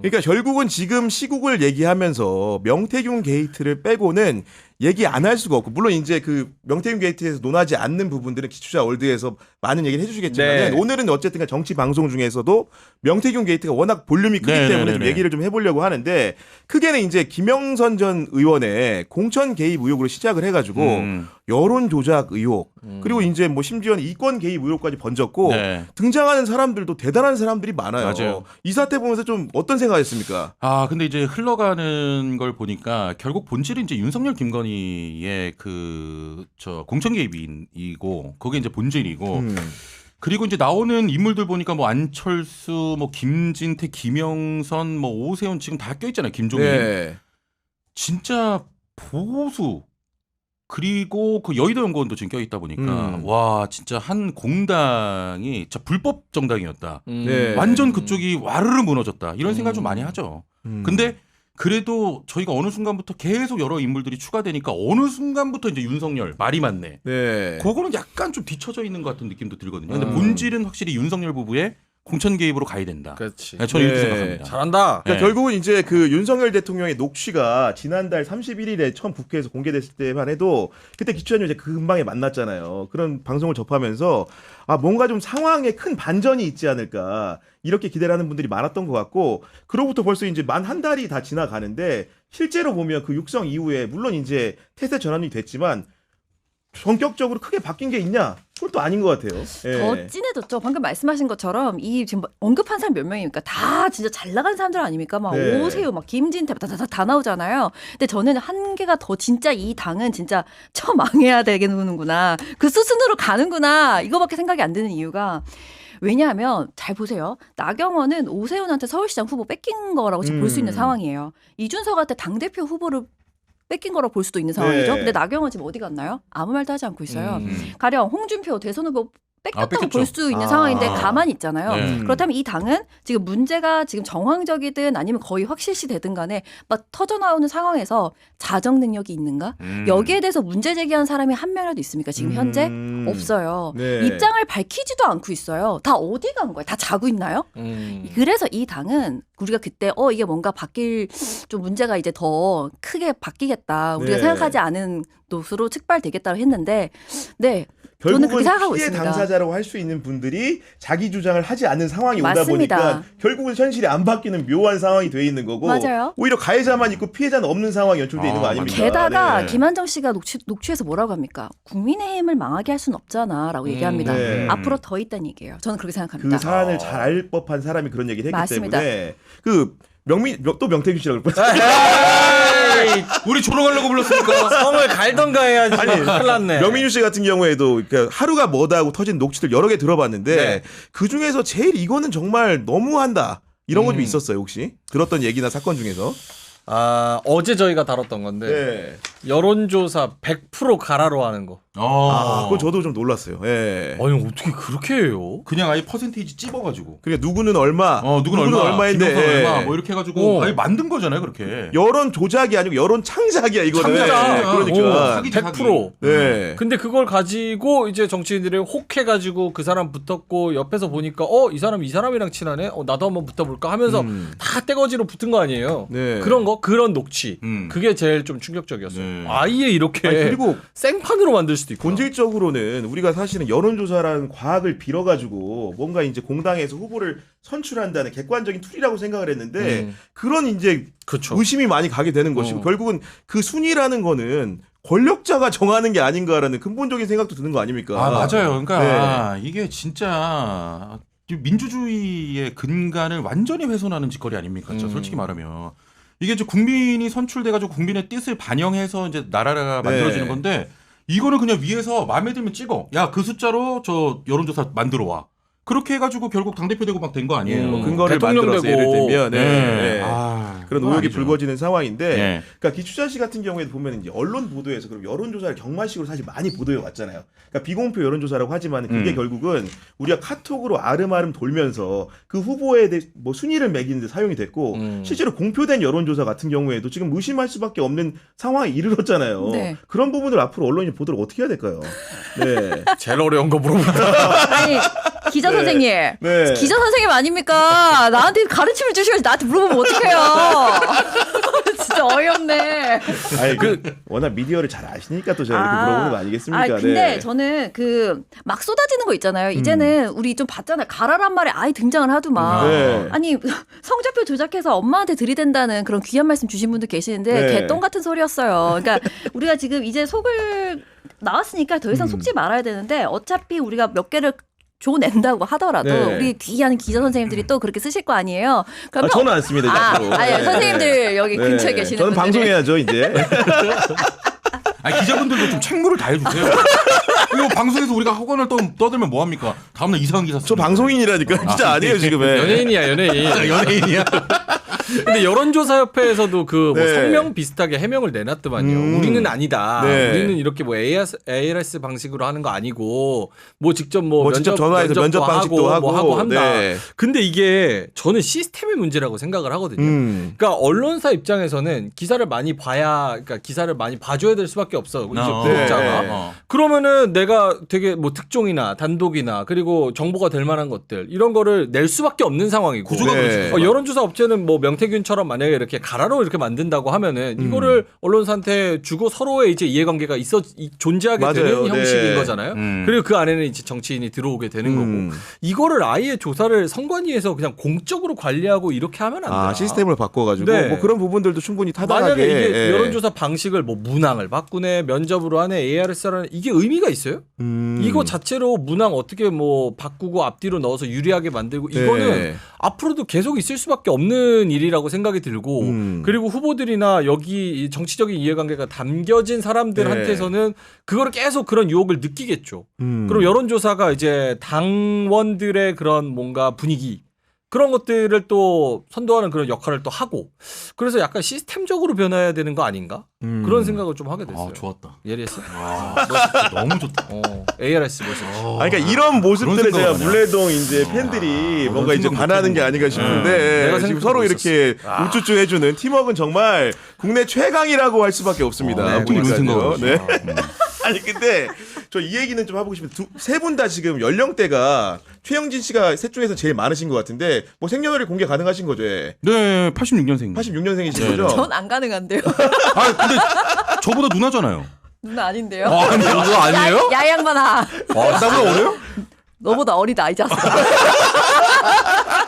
[SPEAKER 1] 그러니까 결국은 지금 시국을 얘기하면서 명태균 게이트를 빼고는 얘기 안 할 수가 없고 물론 이제 그 명태균 게이트에서 논하지 않는 부분들은 기초자 월드에서 많은 얘기를 해주시겠지만
[SPEAKER 4] 네.
[SPEAKER 1] 오늘은 어쨌든 정치 방송 중에서도 명태균 게이트가 워낙 볼륨이 크기
[SPEAKER 2] 네,
[SPEAKER 1] 때문에
[SPEAKER 2] 네,
[SPEAKER 1] 좀
[SPEAKER 2] 네, 네.
[SPEAKER 1] 얘기를 좀 해보려고 하는데 크게는 이제 김영선 전 의원의 공천 개입 의혹으로 시작을 해가지고 여론 조작 의혹 그리고 이제 뭐 심지어는 이권 개입 의혹까지 번졌고
[SPEAKER 2] 네.
[SPEAKER 1] 등장하는 사람들도 대단한 사람들이 많아요.
[SPEAKER 2] 맞아요.
[SPEAKER 1] 이 사태 보면서 좀 어떤 생각하셨습니까?
[SPEAKER 2] 근데 이제 흘러가는 걸 보니까 결국 본질은 이제 윤석열 김건희의 공천 개입이고 그게 이제 본질이고 그리고 이제 나오는 인물들 보니까 뭐 안철수, 뭐 김진태, 김영선, 뭐 오세훈 지금 다 껴있잖아요. 김종인.
[SPEAKER 1] 네.
[SPEAKER 2] 진짜 보수 그리고 그 여의도 연구원도 지금 껴있다 보니까 와 진짜 한 공당이 진짜 불법 정당이었다.
[SPEAKER 1] 네.
[SPEAKER 2] 완전 그쪽이 와르르 무너졌다. 이런 생각 좀 많이 하죠. 근데 그래도 저희가 어느 순간부터 계속 여러 인물들이 추가되니까 어느 순간부터 이제 윤석열 말이 많네.
[SPEAKER 1] 네.
[SPEAKER 2] 그거는 약간 좀 뒤쳐져 있는 것 같은 느낌도 들거든요. 근데 본질은 확실히 윤석열 부부의 공천 개입으로 가야 된다.
[SPEAKER 4] 그렇지.
[SPEAKER 2] 네, 저는 이렇게
[SPEAKER 1] 네.
[SPEAKER 2] 생각합니다.
[SPEAKER 4] 잘한다.
[SPEAKER 1] 그러니까
[SPEAKER 2] 네.
[SPEAKER 1] 결국은 이제 그 윤석열 대통령의 녹취가 지난달 31일에 처음 국회에서 공개됐을 때만 해도 그때 기초연휴 이제 그 근방에 만났잖아요. 그런 방송을 접하면서 뭔가 좀 상황에 큰 반전이 있지 않을까 이렇게 기대를 하는 분들이 많았던 것 같고 그로부터 벌써 이제 만 한 달이 다 지나가는데 실제로 보면 그 육성 이후에 물론 이제 태세 전환이 됐지만 본격적으로 크게 바뀐 게 있냐? 그건 또 아닌 것 같아요. 예.
[SPEAKER 3] 더 진해졌죠. 방금 말씀하신 것처럼 이 지금 언급한 사람 몇 명입니까? 다 진짜 잘 나간 사람들 아닙니까? 막
[SPEAKER 1] 네.
[SPEAKER 3] 오세요, 막 김진태 다 나오잖아요. 근데 저는 한계가 더 진짜 이 당은 진짜 처망해야 되겠는구나. 그 수순으로 가는구나. 이거밖에 생각이 안 드는 이유가 왜냐하면 잘 보세요. 나경원은 오세훈한테 서울시장 후보 뺏긴 거라고 지금 볼 수 있는 상황이에요. 이준석한테 당대표 후보를 뺏긴 거라고 볼 수도 있는 상황이죠.
[SPEAKER 1] 네.
[SPEAKER 3] 근데 나경원 지금 어디 갔나요? 아무 말도 하지 않고 있어요. 가령 홍준표 대선 후보 뺏겼다고
[SPEAKER 2] 뺏겼죠.
[SPEAKER 3] 볼 수 있는 상황인데 가만히 있잖아요.
[SPEAKER 2] 네.
[SPEAKER 3] 그렇다면 이 당은 지금 문제가 지금 정황적이든 아니면 거의 확실시 되든 간에 막 터져나오는 상황에서 자정 능력이 있는가? 여기에 대해서 문제 제기한 사람이 한 명이라도 있습니까? 지금 현재? 없어요.
[SPEAKER 1] 네.
[SPEAKER 3] 입장을 밝히지도 않고 있어요. 다 어디 간 거예요? 다 자고 있나요? 그래서 이 당은 우리가 그때 이게 뭔가 바뀔 좀 문제가 이제 더 크게 바뀌겠다. 우리가
[SPEAKER 1] 네.
[SPEAKER 3] 생각하지 않은 곳으로 측발되겠다고 했는데 네. 저는 그렇게
[SPEAKER 1] 결국은
[SPEAKER 3] 생각하고
[SPEAKER 1] 피해
[SPEAKER 3] 있습니다.
[SPEAKER 1] 당사자라고 할 수 있는 분들이 자기 주장을 하지 않는 상황이 오다
[SPEAKER 3] 맞습니다.
[SPEAKER 1] 보니까 결국은 현실이 안 바뀌는 묘한 상황이 돼 있는 거고
[SPEAKER 3] 맞아요.
[SPEAKER 1] 오히려 가해자만 있고 피해자는 없는 상황이 연출돼 있는 거 아닙니까?
[SPEAKER 3] 게다가
[SPEAKER 1] 네.
[SPEAKER 3] 김한정 씨가 녹취에서 뭐라고 합니까? 국민의힘을 망하게 할 수는 없잖아라고 얘기합니다.
[SPEAKER 1] 네.
[SPEAKER 3] 앞으로 더 있다는 얘기예요. 저는 그렇게 생각합니다.
[SPEAKER 1] 그 사안을 잘 알 법한 사람이 그런 얘기를 했기
[SPEAKER 3] 맞습니다.
[SPEAKER 1] 때문에 또 명태균 씨라고 그럴 뻔했어요.
[SPEAKER 2] 우리 조롱하려고 불렀으니까.
[SPEAKER 4] 성을 갈던가 해야지.
[SPEAKER 1] 아니,
[SPEAKER 4] 큰일 났네.
[SPEAKER 1] 명민유 씨 같은 경우에도 그러니까 하루가 뭐다 하고 터진 녹취들 여러 개 들어봤는데
[SPEAKER 4] 네.
[SPEAKER 1] 그 중에서 제일 이거는 정말 너무한다 이런 거 좀 있었어요 혹시 들었던 얘기나 사건 중에서?
[SPEAKER 4] 어제 저희가 다뤘던 건데
[SPEAKER 1] 네.
[SPEAKER 4] 여론조사 100% 가라로 하는 거.
[SPEAKER 1] 그건 저도 좀 놀랐어요. 예.
[SPEAKER 4] 아니 어떻게 그렇게 해요?
[SPEAKER 2] 그냥 아예 퍼센테이지 찝어가지고.
[SPEAKER 1] 그러니까 누구는 얼마,
[SPEAKER 2] 누구는
[SPEAKER 1] 얼마인데
[SPEAKER 2] 김영선 얼마 뭐 이렇게 해가지고 아예 만든 거잖아요 그렇게.
[SPEAKER 1] 여론 조작이 아니고 여론 창작이야 이거는.
[SPEAKER 2] 창작.
[SPEAKER 1] 예, 그러니까.
[SPEAKER 2] 사기지,
[SPEAKER 4] 100%.
[SPEAKER 1] 네.
[SPEAKER 4] 근데 그걸 가지고 이제 정치인들이 혹해가지고 그 사람 붙었고 옆에서 보니까 이 사람이랑 친하네. 나도 한번 붙어볼까 하면서 다 떼거지로 붙은 거 아니에요.
[SPEAKER 1] 네.
[SPEAKER 4] 그런 녹취. 그게 제일 좀 충격적이었어요.
[SPEAKER 2] 네.
[SPEAKER 4] 아예 이렇게
[SPEAKER 1] 아니, 그리고
[SPEAKER 4] 생판으로 만들 수도 있고.
[SPEAKER 1] 본질적으로는 우리가 사실은 여론조사라는 과학을 빌어가지고 뭔가 이제 공당에서 후보를 선출한다는 객관적인 툴이라고 생각을 했는데 그런 이제
[SPEAKER 4] 그쵸.
[SPEAKER 1] 의심이 많이 가게 되는 것이고 결국은 그 순위라는 거는 권력자가 정하는 게 아닌가라는 근본적인 생각도 드는 거 아닙니까?
[SPEAKER 2] 맞아요. 그러니까 이게 진짜 민주주의의 근간을 완전히 훼손하는 짓거리 아닙니까? 솔직히 말하면. 이게 이제 국민이 선출돼가지고 국민의 뜻을 반영해서 이제 나라가 만들어지는 건데 이거는 그냥 위에서 마음에 들면 찍어. 야, 그 숫자로 저 여론조사 만들어 와. 그렇게 해가지고 결국 당대표 되고 막 된 거 아니에요.
[SPEAKER 1] 근거를
[SPEAKER 4] 대통령
[SPEAKER 1] 만들어서
[SPEAKER 4] 되고.
[SPEAKER 1] 예를 들면 그런 의혹이
[SPEAKER 2] 아니죠.
[SPEAKER 1] 불거지는 상황인데
[SPEAKER 2] 네.
[SPEAKER 1] 그러니까 기추자 씨 같은 경우에도 보면 이제 언론 보도에서 그럼 여론조사를 경마식으로 사실 많이 보도해 왔잖아요. 그러니까 비공표 여론조사라고 하지만 그게 결국은 우리가 카톡으로 아름아름 돌면서 그 후보에 대해 뭐 순위를 매기는 데 사용이 됐고 실제로 공표된 여론조사 같은 경우에도 지금 의심할 수밖에 없는 상황에 이르렀잖아요.
[SPEAKER 3] 네.
[SPEAKER 1] 그런 부분을 앞으로 언론이 보도를 어떻게 해야 될까요? 네.
[SPEAKER 4] 제일 어려운 거 물어본다.
[SPEAKER 3] 아니 기자 선생님,
[SPEAKER 1] 네.
[SPEAKER 3] 기자 선생님 아닙니까? 나한테 가르침을 주시면서 나한테 물어보면 어떡해요? 진짜 어이없네.
[SPEAKER 1] 아니 워낙 미디어를 잘 아시니까 또 제가 이렇게 물어보는 거 아니겠습니까?
[SPEAKER 3] 근데
[SPEAKER 1] 네.
[SPEAKER 3] 저는 그 막 쏟아지는 거 있잖아요. 이제는 우리 좀 봤잖아요. 가라란 말에 아예 등장을 하더만.
[SPEAKER 1] 네.
[SPEAKER 3] 아니 성적표 조작해서 엄마한테 들이댄다는 그런 귀한 말씀 주신 분도 계시는데
[SPEAKER 1] 네.
[SPEAKER 3] 개똥 같은 소리였어요. 그러니까 우리가 지금 이제 속을 나왔으니까 더 이상 속지 말아야 되는데 어차피 우리가 몇 개를 줘낸다고 하더라도
[SPEAKER 1] 네.
[SPEAKER 3] 우리 귀한 기자 선생님들이 또 그렇게 쓰실 거 아니에요. 그러면
[SPEAKER 1] 저는 안 씁니다. 이제 앞으로.
[SPEAKER 3] 아니
[SPEAKER 1] 네.
[SPEAKER 3] 선생님들 여기
[SPEAKER 1] 네.
[SPEAKER 3] 근처에 계시는
[SPEAKER 1] 저는
[SPEAKER 3] 분들이.
[SPEAKER 1] 방송해야죠 이제.
[SPEAKER 2] 기자분들도 좀 책무를 다해주세요. 이거 방송에서 우리가 학원을 떠들면 뭐합니까? 다음날 이상한 기사
[SPEAKER 1] 저 방송인이라니까 진짜 아니에요 지금.
[SPEAKER 4] 연예인이야 연예인.
[SPEAKER 2] 연예인이야.
[SPEAKER 4] 근데 여론조사협회에서도 그 뭐
[SPEAKER 1] 네.
[SPEAKER 4] 성명 비슷하게 해명을 내놨더만요. 우리는 아니다.
[SPEAKER 1] 네.
[SPEAKER 4] 우리는 이렇게 뭐 ARS 방식으로 하는 거 아니고 뭐 직접 뭐
[SPEAKER 1] 직접 전화해서 면접 방식도 하고
[SPEAKER 4] 뭐 하고 한다.
[SPEAKER 1] 네.
[SPEAKER 4] 근데 이게 저는 시스템의 문제라고 생각을 하거든요. 그러니까 언론사 입장에서는 기사를 많이 그러니까 기사를 많이 봐줘야 될 수밖에 없어. 이제 구독자가.
[SPEAKER 1] 네.
[SPEAKER 4] 그러면은 내가 되게 뭐 특종이나 단독이나 그리고 정보가 될 만한 것들 이런 거를 낼 수밖에 없는 상황이고.
[SPEAKER 2] 구조가
[SPEAKER 1] 네.
[SPEAKER 2] 그렇지.
[SPEAKER 4] 여론조사 업체는 뭐 명태균처럼 만약에 이렇게 가라로 이렇게 만든다고 하면은 이거를 언론사한테 주고 서로의 이제 이해관계가 존재하게
[SPEAKER 1] 맞아요.
[SPEAKER 4] 되는 형식인
[SPEAKER 1] 네.
[SPEAKER 4] 거잖아요. 그리고 그 안에는 이제 정치인이 들어오게 되는 거고 이거를 아예 조사를 선관위에서 그냥 공적으로 관리하고 이렇게 하면 안 돼요.
[SPEAKER 1] 시스템을 바꿔가지고
[SPEAKER 4] 네.
[SPEAKER 1] 뭐 그런 부분들도 충분히 타당하게.
[SPEAKER 4] 만약에 이게
[SPEAKER 1] 예.
[SPEAKER 4] 여론조사 방식을 뭐 문항을 바꾸네 면접으로 하네 ARS라는 이게 의미가 있어요? 이거 자체로 문항 어떻게 뭐 바꾸고 앞뒤로 넣어서 유리하게 만들고 이거는
[SPEAKER 1] 네.
[SPEAKER 4] 앞으로도 계속 있을 수밖에 없는 일이라고 생각이 들고 그리고 후보들이나 여기 이 정치적인 이해관계가 담겨진 사람들한테서는 그거를 계속 그런 유혹을 느끼겠죠. 그럼 여론조사가 이제 당원들의 그런 뭔가 분위기 그런 것들을 또 선도하는 그런 역할을 또 하고 그래서 약간 시스템적으로 변화해야 되는 거 아닌가? 그런 생각을 좀 하게 됐어요.
[SPEAKER 2] 좋았다.
[SPEAKER 4] 예리했어?
[SPEAKER 2] 멋있다. 너무 좋다.
[SPEAKER 4] ARS 멋있어.
[SPEAKER 1] 그러니까 이런 모습들에
[SPEAKER 2] 그런
[SPEAKER 1] 제가
[SPEAKER 2] 생각을
[SPEAKER 1] 물레동 이제 팬들이 뭔가 이제
[SPEAKER 2] 생각
[SPEAKER 1] 반하는 게
[SPEAKER 2] 못했는데.
[SPEAKER 1] 아닌가 싶은데
[SPEAKER 4] 내가
[SPEAKER 1] 지금
[SPEAKER 4] 생각도
[SPEAKER 1] 서로
[SPEAKER 4] 못
[SPEAKER 1] 이렇게 우쭈쭈 해주는 팀워크는 정말 국내 최강이라고 할 수밖에 없습니다.
[SPEAKER 2] 네, 어떻게 이런
[SPEAKER 1] 보니까요.
[SPEAKER 2] 생각을
[SPEAKER 1] 네. 아니 근데 저 이 얘기는 좀 해보고 싶은데 세 분 다 지금 연령대가 최영진 씨가 셋 중에서 제일 많으신 것 같은데 뭐 생년월일 공개 가능하신 거죠? 예.
[SPEAKER 2] 네, 86년생.
[SPEAKER 1] 86년생이신 거죠?
[SPEAKER 3] 전 안 가능한데요.
[SPEAKER 2] 근데 저보다 누나잖아요.
[SPEAKER 3] 누나 아닌데요.
[SPEAKER 4] 그거 아니에요?
[SPEAKER 3] 야양만아.
[SPEAKER 1] 나보다 어려요?
[SPEAKER 3] 너보다 어리다 이 자식아.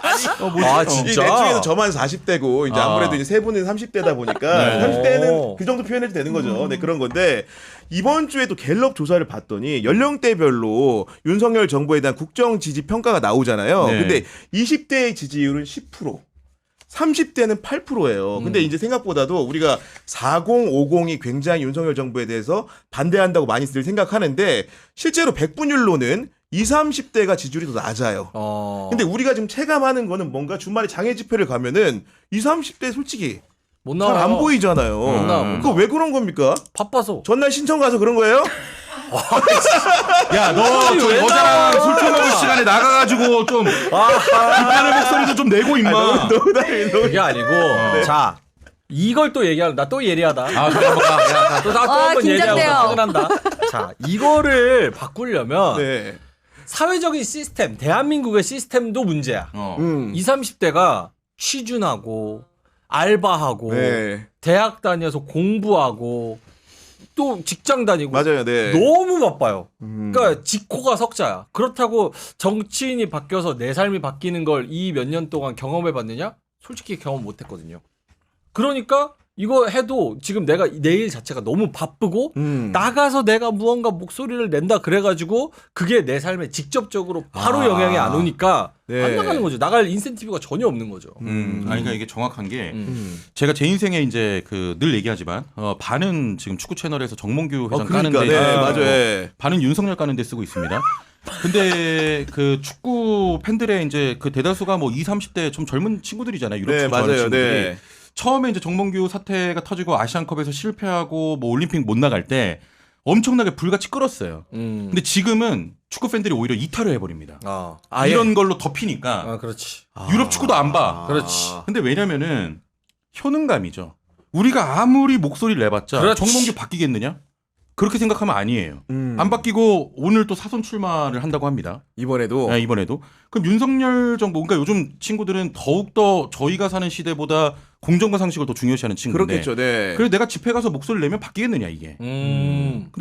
[SPEAKER 4] 아
[SPEAKER 1] 이
[SPEAKER 4] 진짜?
[SPEAKER 1] 넷 중에서 저만 40대고 이제 아무래도 이제 세 분은 30대다 보니까 30대는 그 정도 표현해도 되는 거죠. 네, 그런 건데 이번 주에 또 갤럽 조사를 봤더니 연령대별로 윤석열 정부에 대한 국정 지지 평가가 나오잖아요.
[SPEAKER 2] 네.
[SPEAKER 1] 근데 20대의 지지율은 10%. 30대는 8%예요. 근데 이제 생각보다도 우리가 4050이 굉장히 윤석열 정부에 대해서 반대한다고 많이들 생각하는데 실제로 백분율로는 20, 30대가 지지율이 더 낮아요. 근데 우리가 지금 체감하는 거는 뭔가 주말에 장애 집회를 가면은 20, 30대 솔직히
[SPEAKER 4] 못
[SPEAKER 1] 잘
[SPEAKER 4] 나와.
[SPEAKER 1] 안 보이잖아요.
[SPEAKER 4] 못 나와.
[SPEAKER 1] 그거 왜 그런 겁니까?
[SPEAKER 4] 바빠서.
[SPEAKER 1] 전날 신청 가서 그런 거예요?
[SPEAKER 2] 야, 너
[SPEAKER 4] 왜
[SPEAKER 2] 여자랑
[SPEAKER 4] 나와?
[SPEAKER 2] 술 처먹을 시간에 나가가지고 좀 불편한 목소리도 좀 내고 임마.
[SPEAKER 4] 그게 아니고 자 이걸 또 얘기하려 나 또 예리하다.
[SPEAKER 2] 아, 잠깐만.
[SPEAKER 4] 또또
[SPEAKER 3] 아,
[SPEAKER 4] 한번 얘기하고
[SPEAKER 3] 긴장돼요.
[SPEAKER 4] 퇴근한다. 자 이거를 바꾸려면
[SPEAKER 1] 네.
[SPEAKER 4] 사회적인 시스템, 대한민국의 시스템도 문제야. 20, 30대가 취준하고 알바하고
[SPEAKER 1] 네.
[SPEAKER 4] 대학 다녀서 공부하고 또 직장 다니고
[SPEAKER 1] 맞아요. 네.
[SPEAKER 4] 너무 바빠요. 그러니까 직코가 석자야. 그렇다고 정치인이 바뀌어서 내 삶이 바뀌는 걸 이 몇 년 동안 경험해 봤느냐? 솔직히 경험 못 했거든요. 그러니까 이거 해도 지금 내가 내일 자체가 너무 바쁘고 나가서 내가 무언가 목소리를 낸다 그래가지고 그게 내 삶에 직접적으로 바로 영향이 안 오니까
[SPEAKER 1] 네.
[SPEAKER 4] 안 나가는 거죠. 나갈 인센티브가 전혀 없는 거죠.
[SPEAKER 2] 아니, 그러니까 이게 정확한 게 제가 제 인생에 이제 그 늘 얘기하지만 반은 지금 축구 채널에서 정몽규 회장
[SPEAKER 1] 그러니까,
[SPEAKER 2] 까는데
[SPEAKER 1] 네,
[SPEAKER 2] 쓰고
[SPEAKER 1] 맞아요.
[SPEAKER 2] 반은 윤석열 까는데 쓰고 있습니다. 근데 그 축구 팬들의 이제 그 대다수가 뭐 20, 30대 좀 젊은 친구들이잖아요. 유럽
[SPEAKER 1] 네,
[SPEAKER 2] 축구 좋아하는
[SPEAKER 1] 맞아요.
[SPEAKER 2] 친구들이.
[SPEAKER 1] 네.
[SPEAKER 2] 처음에 이제 정몽규 사태가 터지고 아시안컵에서 실패하고 뭐 올림픽 못 나갈 때 엄청나게 불같이 끓었어요. 근데 지금은 축구 팬들이 오히려 이탈을 해버립니다. 이런 걸로 덮이니까
[SPEAKER 4] 그렇지.
[SPEAKER 2] 유럽 축구도 안 봐.
[SPEAKER 4] 그렇지.
[SPEAKER 2] 근데 왜냐면은 효능감이죠. 우리가 아무리 목소리를 내봤자
[SPEAKER 4] 그렇지.
[SPEAKER 2] 정몽규 바뀌겠느냐? 그렇게 생각하면 아니에요. 안 바뀌고 오늘 또 사선 출마를 한다고 합니다.
[SPEAKER 1] 이번에도
[SPEAKER 2] 네, 이번에도. 그럼 윤석열 정부, 그러니까 요즘 친구들은 더욱더 저희가 사는 시대보다 공정과 상식을 더 중요시하는 친구인데.
[SPEAKER 1] 그렇겠죠. 네.
[SPEAKER 2] 그래서 내가 집회 가서 목소리를 내면 바뀌겠느냐 이게.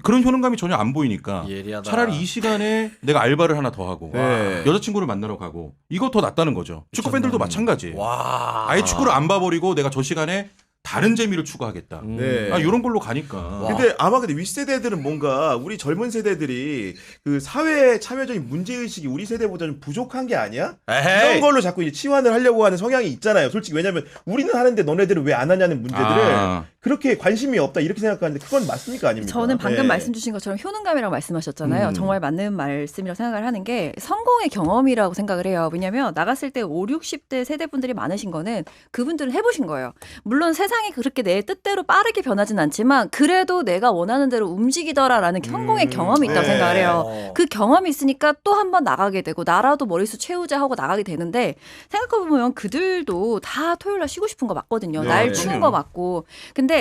[SPEAKER 2] 그런 효능감이 전혀 안 보이니까
[SPEAKER 4] 예리하다.
[SPEAKER 2] 차라리 이 시간에 내가 알바를 하나 더 하고
[SPEAKER 1] 네.
[SPEAKER 2] 여자친구를 만나러 가고 이거 더 낫다는 거죠. 축구 팬들도 마찬가지예요.
[SPEAKER 4] 와.
[SPEAKER 2] 아예 축구를 안 봐버리고 내가 저 시간에 다른 재미를 추구하겠다.
[SPEAKER 1] 네.
[SPEAKER 2] 이런 걸로 가니까.
[SPEAKER 1] 근데 아마 근데 윗세대들은 뭔가 우리 젊은 세대들이 그 사회 참여적인 문제의식이 우리 세대보다 좀 부족한 게 아니야? 이런 걸로 자꾸 이제 치환을 하려고 하는 성향이 있잖아요. 솔직히 왜냐면 우리는 하는데 너네들은 왜 안 하냐는 문제들을 그렇게 관심이 없다 이렇게 생각하는데 그건 맞습니까 아닙니까?
[SPEAKER 3] 저는 방금
[SPEAKER 1] 네.
[SPEAKER 3] 말씀 주신 것처럼 효능감이라고 말씀하셨잖아요. 정말 맞는 말씀이라고 생각을 하는 게 성공의 경험이라고 생각을 해요. 왜냐하면 나갔을 때 5, 60대 세대분들이 많으신 거는 그분들은 해보신 거예요. 물론 세상이 그렇게 내 뜻대로 빠르게 변하진 않지만 그래도 내가 원하는 대로 움직이더라라는 성공의 경험이 있다고
[SPEAKER 1] 네.
[SPEAKER 3] 생각을 해요. 그 경험이 있으니까 또 한 번 나가게 되고 나라도 머릿수 채우자 하고 나가게 되는데 생각해보면 그들도 다 토요일 날 쉬고 싶은 거 맞거든요.
[SPEAKER 1] 네.
[SPEAKER 3] 날 추운 거 맞고. 근데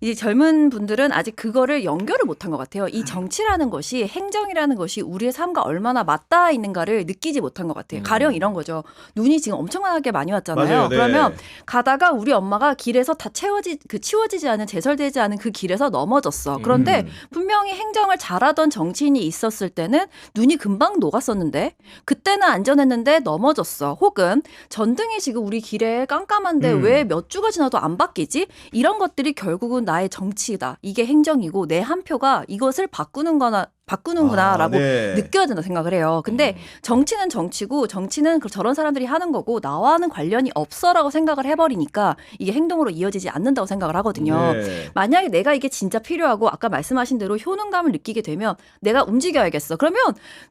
[SPEAKER 3] 이 젊은 분들은 아직 그거를 연결을 못한 것 같아요. 이 정치라는 것이 행정이라는 것이 우리의 삶과 얼마나 맞닿아 있는가를 느끼지 못한 것 같아요. 가령 이런 거죠. 눈이 지금 엄청나게 많이 왔잖아요.
[SPEAKER 1] 맞아요. 네.
[SPEAKER 3] 그러면 가다가 우리 엄마가 길에서 다 치워지지 않은 제설되지 않은 그 길에서 넘어졌어. 그런데 분명히 행정을 잘하던 정치인이 있었을 때는 눈이 금방 녹았었는데 그때는 안전했는데 넘어졌어. 혹은 전등이 지금 우리 길에 깜깜한데 왜 몇 주가 지나도 안 바뀌지? 이런 것들이 결국은 나의 정치다. 이게 행정이고 내 한 표가 이것을 바꾸는구나라고
[SPEAKER 1] 네.
[SPEAKER 3] 느껴야 된다 생각을 해요. 근데 정치는 정치고 정치는 저런 사람들이 하는 거고 나와는 관련이 없어라고 생각을 해버리니까 이게 행동으로 이어지지 않는다고 생각을 하거든요.
[SPEAKER 1] 네.
[SPEAKER 3] 만약에 내가 이게 진짜 필요하고 아까 말씀하신 대로 효능감을 느끼게 되면 내가 움직여야겠어. 그러면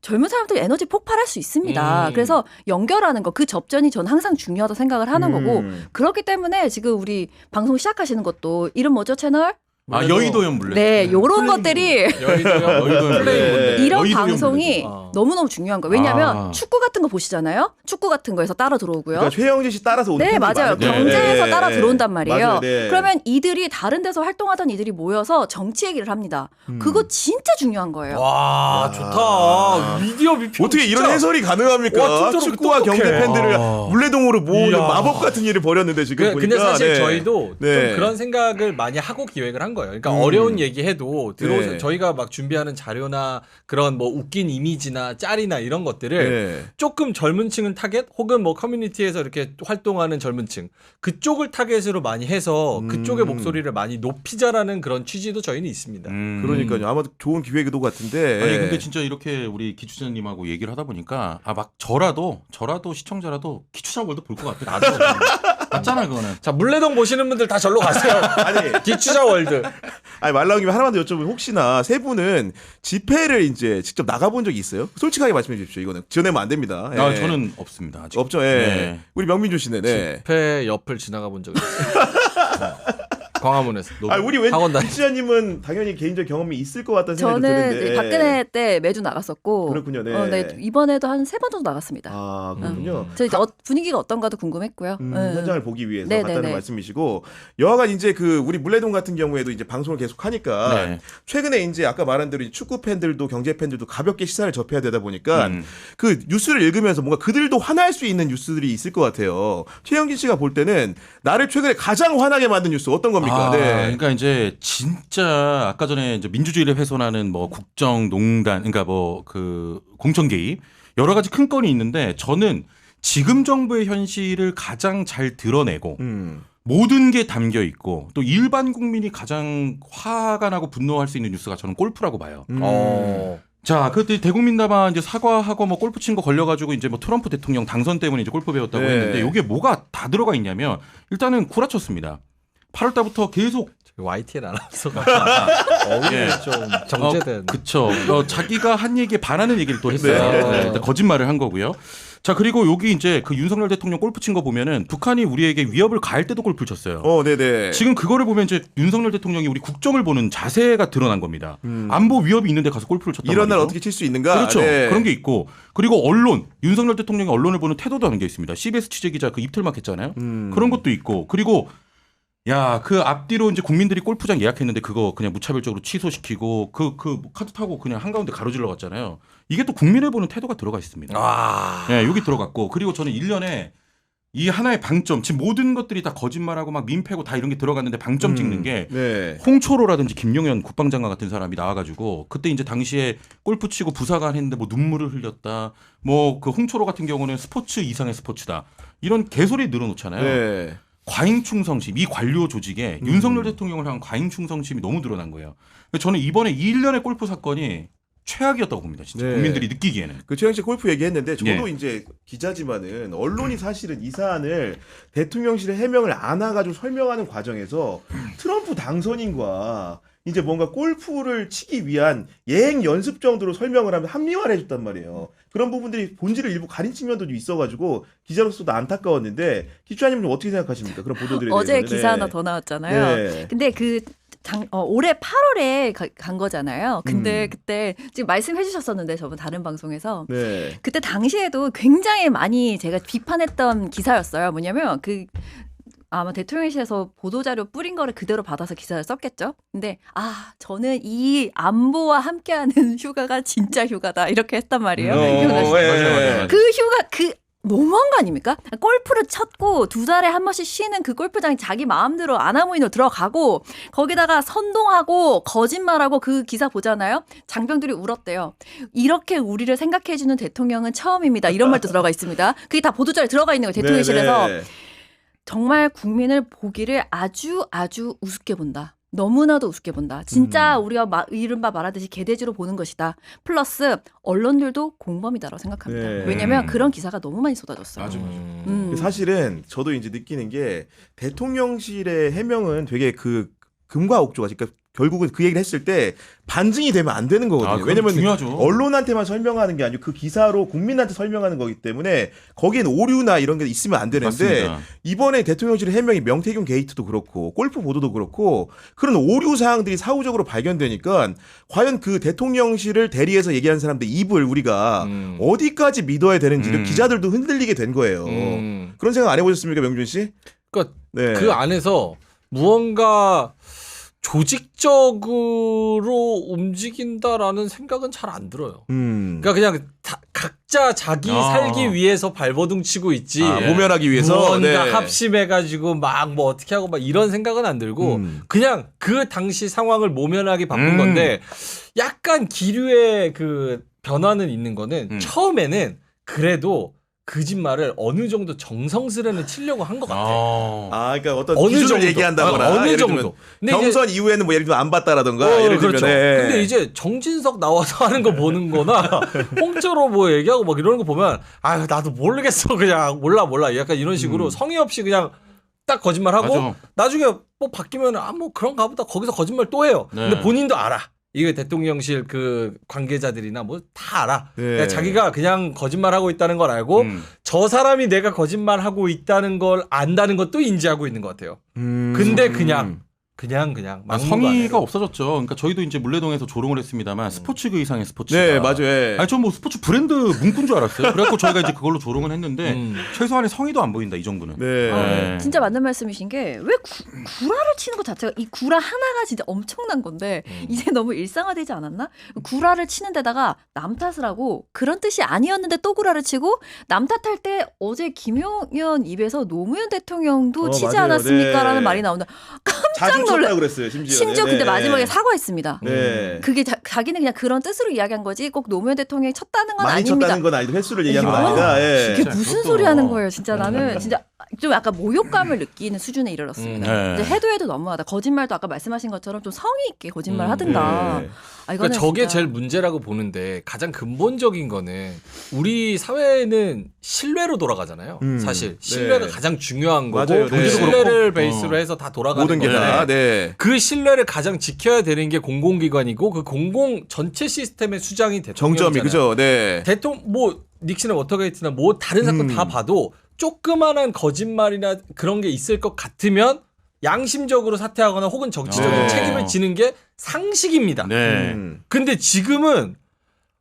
[SPEAKER 3] 젊은 사람들 에너지 폭발할 수 있습니다. 그래서 연결하는 거 그 접전이 저는 항상 중요하다고 생각을 하는 거고 그렇기 때문에 지금 우리 방송 시작하시는 것도 이름 뭐죠 채널?
[SPEAKER 2] 여의도연 블랙.
[SPEAKER 3] 네, 요런 것들이
[SPEAKER 2] 여의도연 블랙.
[SPEAKER 3] 이런
[SPEAKER 2] 여의도연
[SPEAKER 3] 방송이
[SPEAKER 2] 블랙.
[SPEAKER 3] 너무너무 중요한 거예요. 왜냐하면 축구 같은 거 보시잖아요. 축구 같은 거에서 따라 들어오고요.
[SPEAKER 1] 그러니까 최영진 씨 따라서 오는
[SPEAKER 3] 네,
[SPEAKER 1] 팬들이
[SPEAKER 3] 맞아요.
[SPEAKER 1] 많을 거예요.
[SPEAKER 3] 경제에서
[SPEAKER 1] 네,
[SPEAKER 3] 따라
[SPEAKER 1] 네.
[SPEAKER 3] 들어온단 말이에요.
[SPEAKER 1] 맞아요, 네.
[SPEAKER 3] 그러면 이들이 다른 데서 활동하던 이들이 모여서 정치 얘기를 합니다. 그거 진짜 중요한 거예요.
[SPEAKER 4] 와 좋다. 미디어 비평
[SPEAKER 1] 어떻게 이런
[SPEAKER 4] 진짜.
[SPEAKER 1] 해설이 가능합니까?
[SPEAKER 4] 와, 진짜로
[SPEAKER 1] 축구와
[SPEAKER 4] 똑똑해.
[SPEAKER 1] 경제 팬들을 물레동으로 모으는
[SPEAKER 4] 이야.
[SPEAKER 1] 마법 같은 일을 벌였는데 지금 보니까.
[SPEAKER 4] 근데 사실
[SPEAKER 1] 네.
[SPEAKER 4] 저희도
[SPEAKER 1] 네.
[SPEAKER 4] 좀 그런 생각을 많이 하고 기획을 한 거예요. 그러니까 어려운 얘기해도 들어오서
[SPEAKER 1] 네.
[SPEAKER 4] 저희가 막 준비하는 자료나 그런 뭐 웃긴 이미지나 짤이나 이런 것들을
[SPEAKER 1] 네.
[SPEAKER 4] 조금 젊은 층을 타겟 혹은 뭐 커뮤니티에서 이렇게 활동하는 젊은 층 그쪽을 타겟으로 많이 해서 그쪽의 목소리를 많이 높이자라는 그런 취지도 저희는 있습니다.
[SPEAKER 1] 그러니까요. 아마도 좋은 기획도 같은데.
[SPEAKER 2] 아니 근데 진짜 이렇게 우리 기추자님하고 얘기를 하다 보니까 막 저라도 시청자라도 기추자 월드 볼 것 같아. 나도. 맞잖아 그거는.
[SPEAKER 4] 자 물레동 보시는 분들 다 절로 가세요.
[SPEAKER 1] 아니,
[SPEAKER 4] 기추자 월드.
[SPEAKER 1] 아니 말 나온 김에 하나만 더 여쭤보면 혹시나 세 분은 집회를 이제 직접 나가본 적이 있어요? 솔직하게 말씀해 주십시오. 이거는 지어내면 안 됩니다. 예.
[SPEAKER 2] 아, 저는 없습니다. 아직.
[SPEAKER 1] 없죠. 예.
[SPEAKER 2] 네.
[SPEAKER 1] 우리 명민주 씨는. 네.
[SPEAKER 4] 집회 옆을 지나가 본 적이 있어요. 광화문에서.
[SPEAKER 1] 아, 우리 왠지
[SPEAKER 4] 학원 다니-
[SPEAKER 1] 이치아님은 당연히 개인적 경험이 있을 것 같다는 생각이
[SPEAKER 3] 저는
[SPEAKER 1] 드는데.
[SPEAKER 3] 박근혜 때 매주 나갔었고
[SPEAKER 1] 그렇군요. 네.
[SPEAKER 3] 네, 이번에도 한 3번 정도 나갔습니다.
[SPEAKER 1] 아, 그렇군요.
[SPEAKER 3] 저 이제 분위기가 어떤가도 궁금했고요. 네.
[SPEAKER 1] 현장을 보기 위해서
[SPEAKER 3] 네,
[SPEAKER 1] 갔다는
[SPEAKER 3] 네, 네.
[SPEAKER 1] 말씀이시고 여하간 이제 그 우리 물레동 같은 경우에도 이제 방송을 계속 하니까
[SPEAKER 2] 네.
[SPEAKER 1] 최근에 이제 아까 말한 대로 축구 팬들도 경제 팬들도 가볍게 시사를 접해야 되다 보니까
[SPEAKER 2] 음.
[SPEAKER 1] 그 뉴스를 읽으면서 뭔가 그들도 화날 수 있는 뉴스들이 있을 것 같아요. 최영진 씨가 볼 때는 나를 최근에 가장 화나게 만든 뉴스 어떤 겁니까?
[SPEAKER 2] 아,
[SPEAKER 1] 네.
[SPEAKER 2] 그러니까 이제 진짜 아까 전에 이제 민주주의를 훼손하는 뭐 국정농단, 그러니까 뭐 그 공천 개입 여러 가지 큰 건이 있는데 저는 지금 정부의 현실을 가장 잘 드러내고 모든 게 담겨 있고 또 일반 국민이 가장 화가 나고 분노할 수 있는 뉴스가 저는 골프라고 봐요. 자, 그때 대국민담화 이제 사과하고 뭐 골프 친 거 걸려가지고 이제 뭐 트럼프 대통령 당선 때문에 이제 골프 배웠다고
[SPEAKER 1] 네.
[SPEAKER 2] 했는데 이게 뭐가 다 들어가 있냐면 일단은 구라쳤습니다. 8월 달부터 계속
[SPEAKER 4] YTN 아나운서가 어휘
[SPEAKER 2] 예.
[SPEAKER 4] 좀 정제된.
[SPEAKER 2] 그쵸. 자기가 한 얘기에 반하는 얘기를 또 했어요.
[SPEAKER 1] 네.
[SPEAKER 2] 네, 일단 거짓말을 한 거고요. 자, 그리고 여기 이제 그 윤석열 대통령 골프 친 거 보면은 북한이 우리에게 위협을 가할 때도 골프를 쳤어요.
[SPEAKER 1] 네네.
[SPEAKER 2] 지금 그거를 보면 이제 윤석열 대통령이 우리 국정을 보는 자세가 드러난 겁니다. 안보 위협이 있는데 가서 골프를 쳤단
[SPEAKER 1] 이런 날
[SPEAKER 2] 말이죠.
[SPEAKER 1] 어떻게 칠 수 있는가?
[SPEAKER 2] 그렇죠.
[SPEAKER 1] 네.
[SPEAKER 2] 그런 게 있고 그리고 언론 윤석열 대통령이 언론을 보는 태도도 하는 게 있습니다. CBS 취재 기자 그 입틀막 했잖아요. 그런 것도 있고 그리고 야, 그 앞뒤로 이제 국민들이 골프장 예약했는데 그거 그냥 무차별적으로 취소시키고 그 카드 타고 그냥 한가운데 가로질러 갔잖아요. 이게 또 국민을 보는 태도가 들어가 있습니다. 네, 여기 들어갔고 그리고 저는 1년에 이 하나의 방점 지금 모든 것들이 다 거짓말하고 막 민폐고 다 이런 게 들어갔는데 방점 찍는 게
[SPEAKER 1] 네.
[SPEAKER 2] 홍초로라든지 김용현 국방장관 같은 사람이 나와가지고 그때 이제 당시에 골프 치고 부사관 했는데 뭐 눈물을 흘렸다 뭐 그 홍초로 같은 경우는 스포츠 이상의 스포츠다 이런 개소리 늘어놓잖아요.
[SPEAKER 1] 네.
[SPEAKER 2] 과잉 충성심, 이 관료 조직에 윤석열 대통령을 향한 과잉 충성심이 너무 드러난 거예요. 저는 이번에 이 일련의 골프 사건이 최악이었다고 봅니다. 진짜
[SPEAKER 1] 네.
[SPEAKER 2] 국민들이 느끼기에는.
[SPEAKER 1] 그 최영 씨 골프 얘기했는데 저도
[SPEAKER 2] 예.
[SPEAKER 1] 이제 기자지만은 언론이 사실은 이 사안을 대통령실에 해명을 안 와가지고 설명하는 과정에서 트럼프 당선인과 이제 뭔가 골프를 치기 위한 예행 연습 정도로 설명을 하면 합리화를 해줬단 말이에요. 그런 부분들이 본질을 일부 가린 측면도 좀 있어가지고 기자로서도 안타까웠는데 기추아님은 어떻게 생각하십니까? 그런 보도들에
[SPEAKER 3] 어제
[SPEAKER 1] 대해서는.
[SPEAKER 3] 기사 하나 더 나왔잖아요.
[SPEAKER 1] 네.
[SPEAKER 3] 근데 올해 8월에 간 거잖아요. 근데 그때 지금 말씀해 주셨었는데 저번 다른 방송에서
[SPEAKER 1] 네.
[SPEAKER 3] 그때 당시에도 굉장히 많이 제가 비판했던 기사였어요. 뭐냐면 아마 대통령실에서 보도자료 뿌린 거를 그대로 받아서 기사를 썼겠죠. 근데 저는 이 안보와 함께하는 휴가가 진짜 휴가다 이렇게 했단 말이에요. 기억나시죠?
[SPEAKER 2] 맞아요.
[SPEAKER 3] 그 휴가 너무한 거 아닙니까? 골프를 쳤고 2달에 한 번씩 쉬는 그 골프장에 자기 마음대로 아나무인으로 들어가고 거기다가 선동하고 거짓말하고 그 기사 보잖아요. 장병들이 울었대요. 이렇게 우리를 생각해주는 대통령은 처음입니다. 이런 말도 들어가 있습니다. 그게 다 보도자료에 들어가 있는 거예요. 대통령실에서.
[SPEAKER 1] 네, 네.
[SPEAKER 3] 정말 국민을 보기를 아주 우습게 본다. 너무나도 우습게 본다. 진짜 우리가 이른바 말하듯이 개돼지로 보는 것이다. 플러스 언론들도 공범이다라고 생각합니다.
[SPEAKER 1] 네.
[SPEAKER 3] 왜냐하면 그런 기사가 너무 많이 쏟아졌어요.
[SPEAKER 2] 맞아.
[SPEAKER 1] 사실은 저도 이제 느끼는 게 대통령실의 해명은 되게 그 금과 옥조가 그러니까 결국은 그 얘기를 했을 때 반증이 되면 안 되는 거거든요.
[SPEAKER 2] 그건
[SPEAKER 1] 왜냐면
[SPEAKER 2] 중요하죠.
[SPEAKER 1] 언론한테만 설명하는 게 아니고 그 기사로 국민한테 설명하는 거기 때문에 거기엔 오류나 이런 게 있으면 안 되는데
[SPEAKER 2] 맞습니다.
[SPEAKER 1] 이번에 대통령실의 해명이 명태균 게이트도 그렇고 골프 보도도 그렇고 그런 오류 사항들이 사후적으로 발견되니까 과연 그 대통령실을 대리해서 얘기하는 사람들 입을 우리가 어디까지 믿어야 되는지를 기자들도 흔들리게 된 거예요. 그런 생각 안 해보셨습니까, 명준 씨?
[SPEAKER 4] 그러니까
[SPEAKER 1] 네.
[SPEAKER 4] 그 안에서 무언가 조직적으로 움직인다라는 생각은 잘 안 들어요. 그러니까 그냥 각자 자기 살기 위해서 발버둥 치고 있지.
[SPEAKER 1] 모면하기 위해서
[SPEAKER 4] 무언가
[SPEAKER 1] 네.
[SPEAKER 4] 합심해가지고 막 뭐 어떻게 하고 막 이런 생각은 안 들고 그냥 그 당시 상황을 모면하기 바쁜 건데 약간 기류의 그 변화는 있는 거는 처음에는 그래도 거짓말을 어느 정도 정성스레는 치려고 한 것 같아요.
[SPEAKER 1] 그러니까 어떤
[SPEAKER 4] 어느
[SPEAKER 1] 기준을
[SPEAKER 4] 정도.
[SPEAKER 1] 얘기한다거나
[SPEAKER 4] 어느
[SPEAKER 1] 예를
[SPEAKER 4] 정도.
[SPEAKER 1] 들면
[SPEAKER 4] 근데
[SPEAKER 1] 경선 이후에는 뭐 예를 들면 안 봤다라던가 예를 들면
[SPEAKER 4] 그렇죠. 근데 이제 정진석 나와서 하는 거 보는 거나 홍조로 뭐 얘기하고 막 이러는 거 보면 나도 모르겠어 그냥 몰라 약간 이런 식으로 성의 없이 그냥 딱 거짓말하고
[SPEAKER 2] 맞아.
[SPEAKER 4] 나중에 뭐 바뀌면 뭐 그런가 보다 거기서 거짓말 또 해요.
[SPEAKER 2] 네.
[SPEAKER 4] 근데 본인도 알아. 이게 대통령실 그 관계자들이나 뭐 다 알아.
[SPEAKER 1] 네.
[SPEAKER 4] 그러니까 자기가 그냥 거짓말하고 있다는 걸 알고 저 사람이 내가 거짓말하고 있다는 걸 안다는 것도 인지하고 있는 것 같아요. 근데 그냥
[SPEAKER 2] 성의가 없어졌죠. 그러니까 저희도 이제 물레동에서 조롱을 했습니다만 스포츠그 이상의 스포츠가.
[SPEAKER 1] 네, 맞아요.
[SPEAKER 2] 아니 전 뭐 스포츠 브랜드 문구인 줄 알았어요. 그래갖고 저희가 이제 그걸로 조롱을 했는데 최소한의 성의도 안 보인다 이 정도는.
[SPEAKER 1] 네.
[SPEAKER 2] 네.
[SPEAKER 3] 진짜 맞는 말씀이신 게 왜 구라를 치는 것 자체가 이 구라 하나가 진짜 엄청난 건데 이제 너무 일상화되지 않았나? 구라를 치는 데다가 남 탓을 하고 그런 뜻이 아니었는데 또 구라를 치고 남 탓할 때 어제 김용현 입에서 노무현 대통령도 치지
[SPEAKER 1] 맞아요.
[SPEAKER 3] 않았습니까라는
[SPEAKER 1] 네.
[SPEAKER 3] 말이 나온다.
[SPEAKER 1] 자주
[SPEAKER 3] 놀래.
[SPEAKER 1] 쳤다고 그랬어요.
[SPEAKER 3] 심지어 근데 마지막에 사과했습니다.
[SPEAKER 1] 네.
[SPEAKER 3] 그게 자기는 그냥 그런 뜻으로 이야기한 거지 꼭 노무현 대통령이 쳤다는 건
[SPEAKER 1] 많이
[SPEAKER 3] 아닙니다.
[SPEAKER 1] 쳤다는 건 아니고 횟수를 얘기한 건
[SPEAKER 3] 이거
[SPEAKER 1] 아니다. 예.
[SPEAKER 3] 그게
[SPEAKER 2] 진짜
[SPEAKER 3] 무슨
[SPEAKER 2] 그것도-
[SPEAKER 3] 소리 하는 거예요, 진짜 나는 진짜 좀 약간 모욕감을 느끼는 수준에 이르렀습니다.
[SPEAKER 2] 네.
[SPEAKER 3] 이제 해도 너무하다. 거짓말도 아까 말씀하신 것처럼 좀 성의 있게 거짓말 하든가.
[SPEAKER 1] 네.
[SPEAKER 3] 아, 이거는
[SPEAKER 4] 그러니까 저게
[SPEAKER 3] 진짜-
[SPEAKER 4] 제일 문제라고 보는데 가장 근본적인 거는 우리 사회는 신뢰로 돌아가잖아요. 사실 신뢰가
[SPEAKER 1] 네.
[SPEAKER 4] 가장 중요한 거고
[SPEAKER 1] 맞아요.
[SPEAKER 4] 그
[SPEAKER 1] 네.
[SPEAKER 4] 신뢰를 베이스로 해서 다 돌아가는
[SPEAKER 1] 모든 게
[SPEAKER 4] 건데
[SPEAKER 1] 다. 네.
[SPEAKER 4] 그 신뢰를 가장 지켜야 되는 게 공공기관이고 그 공공 전체 시스템의 수장이 대통령이잖아요.
[SPEAKER 1] 정점이 그죠. 네.
[SPEAKER 4] 대통령 뭐 닉슨의 워터게이트나 뭐 다른 사건 다 봐도 조그만한 거짓말이나 그런 게 있을 것 같으면 양심적으로 사퇴하거나 혹은 정치적인
[SPEAKER 2] 네.
[SPEAKER 4] 책임을 지는 게 상식입니다.
[SPEAKER 2] 네.
[SPEAKER 4] 근데 지금은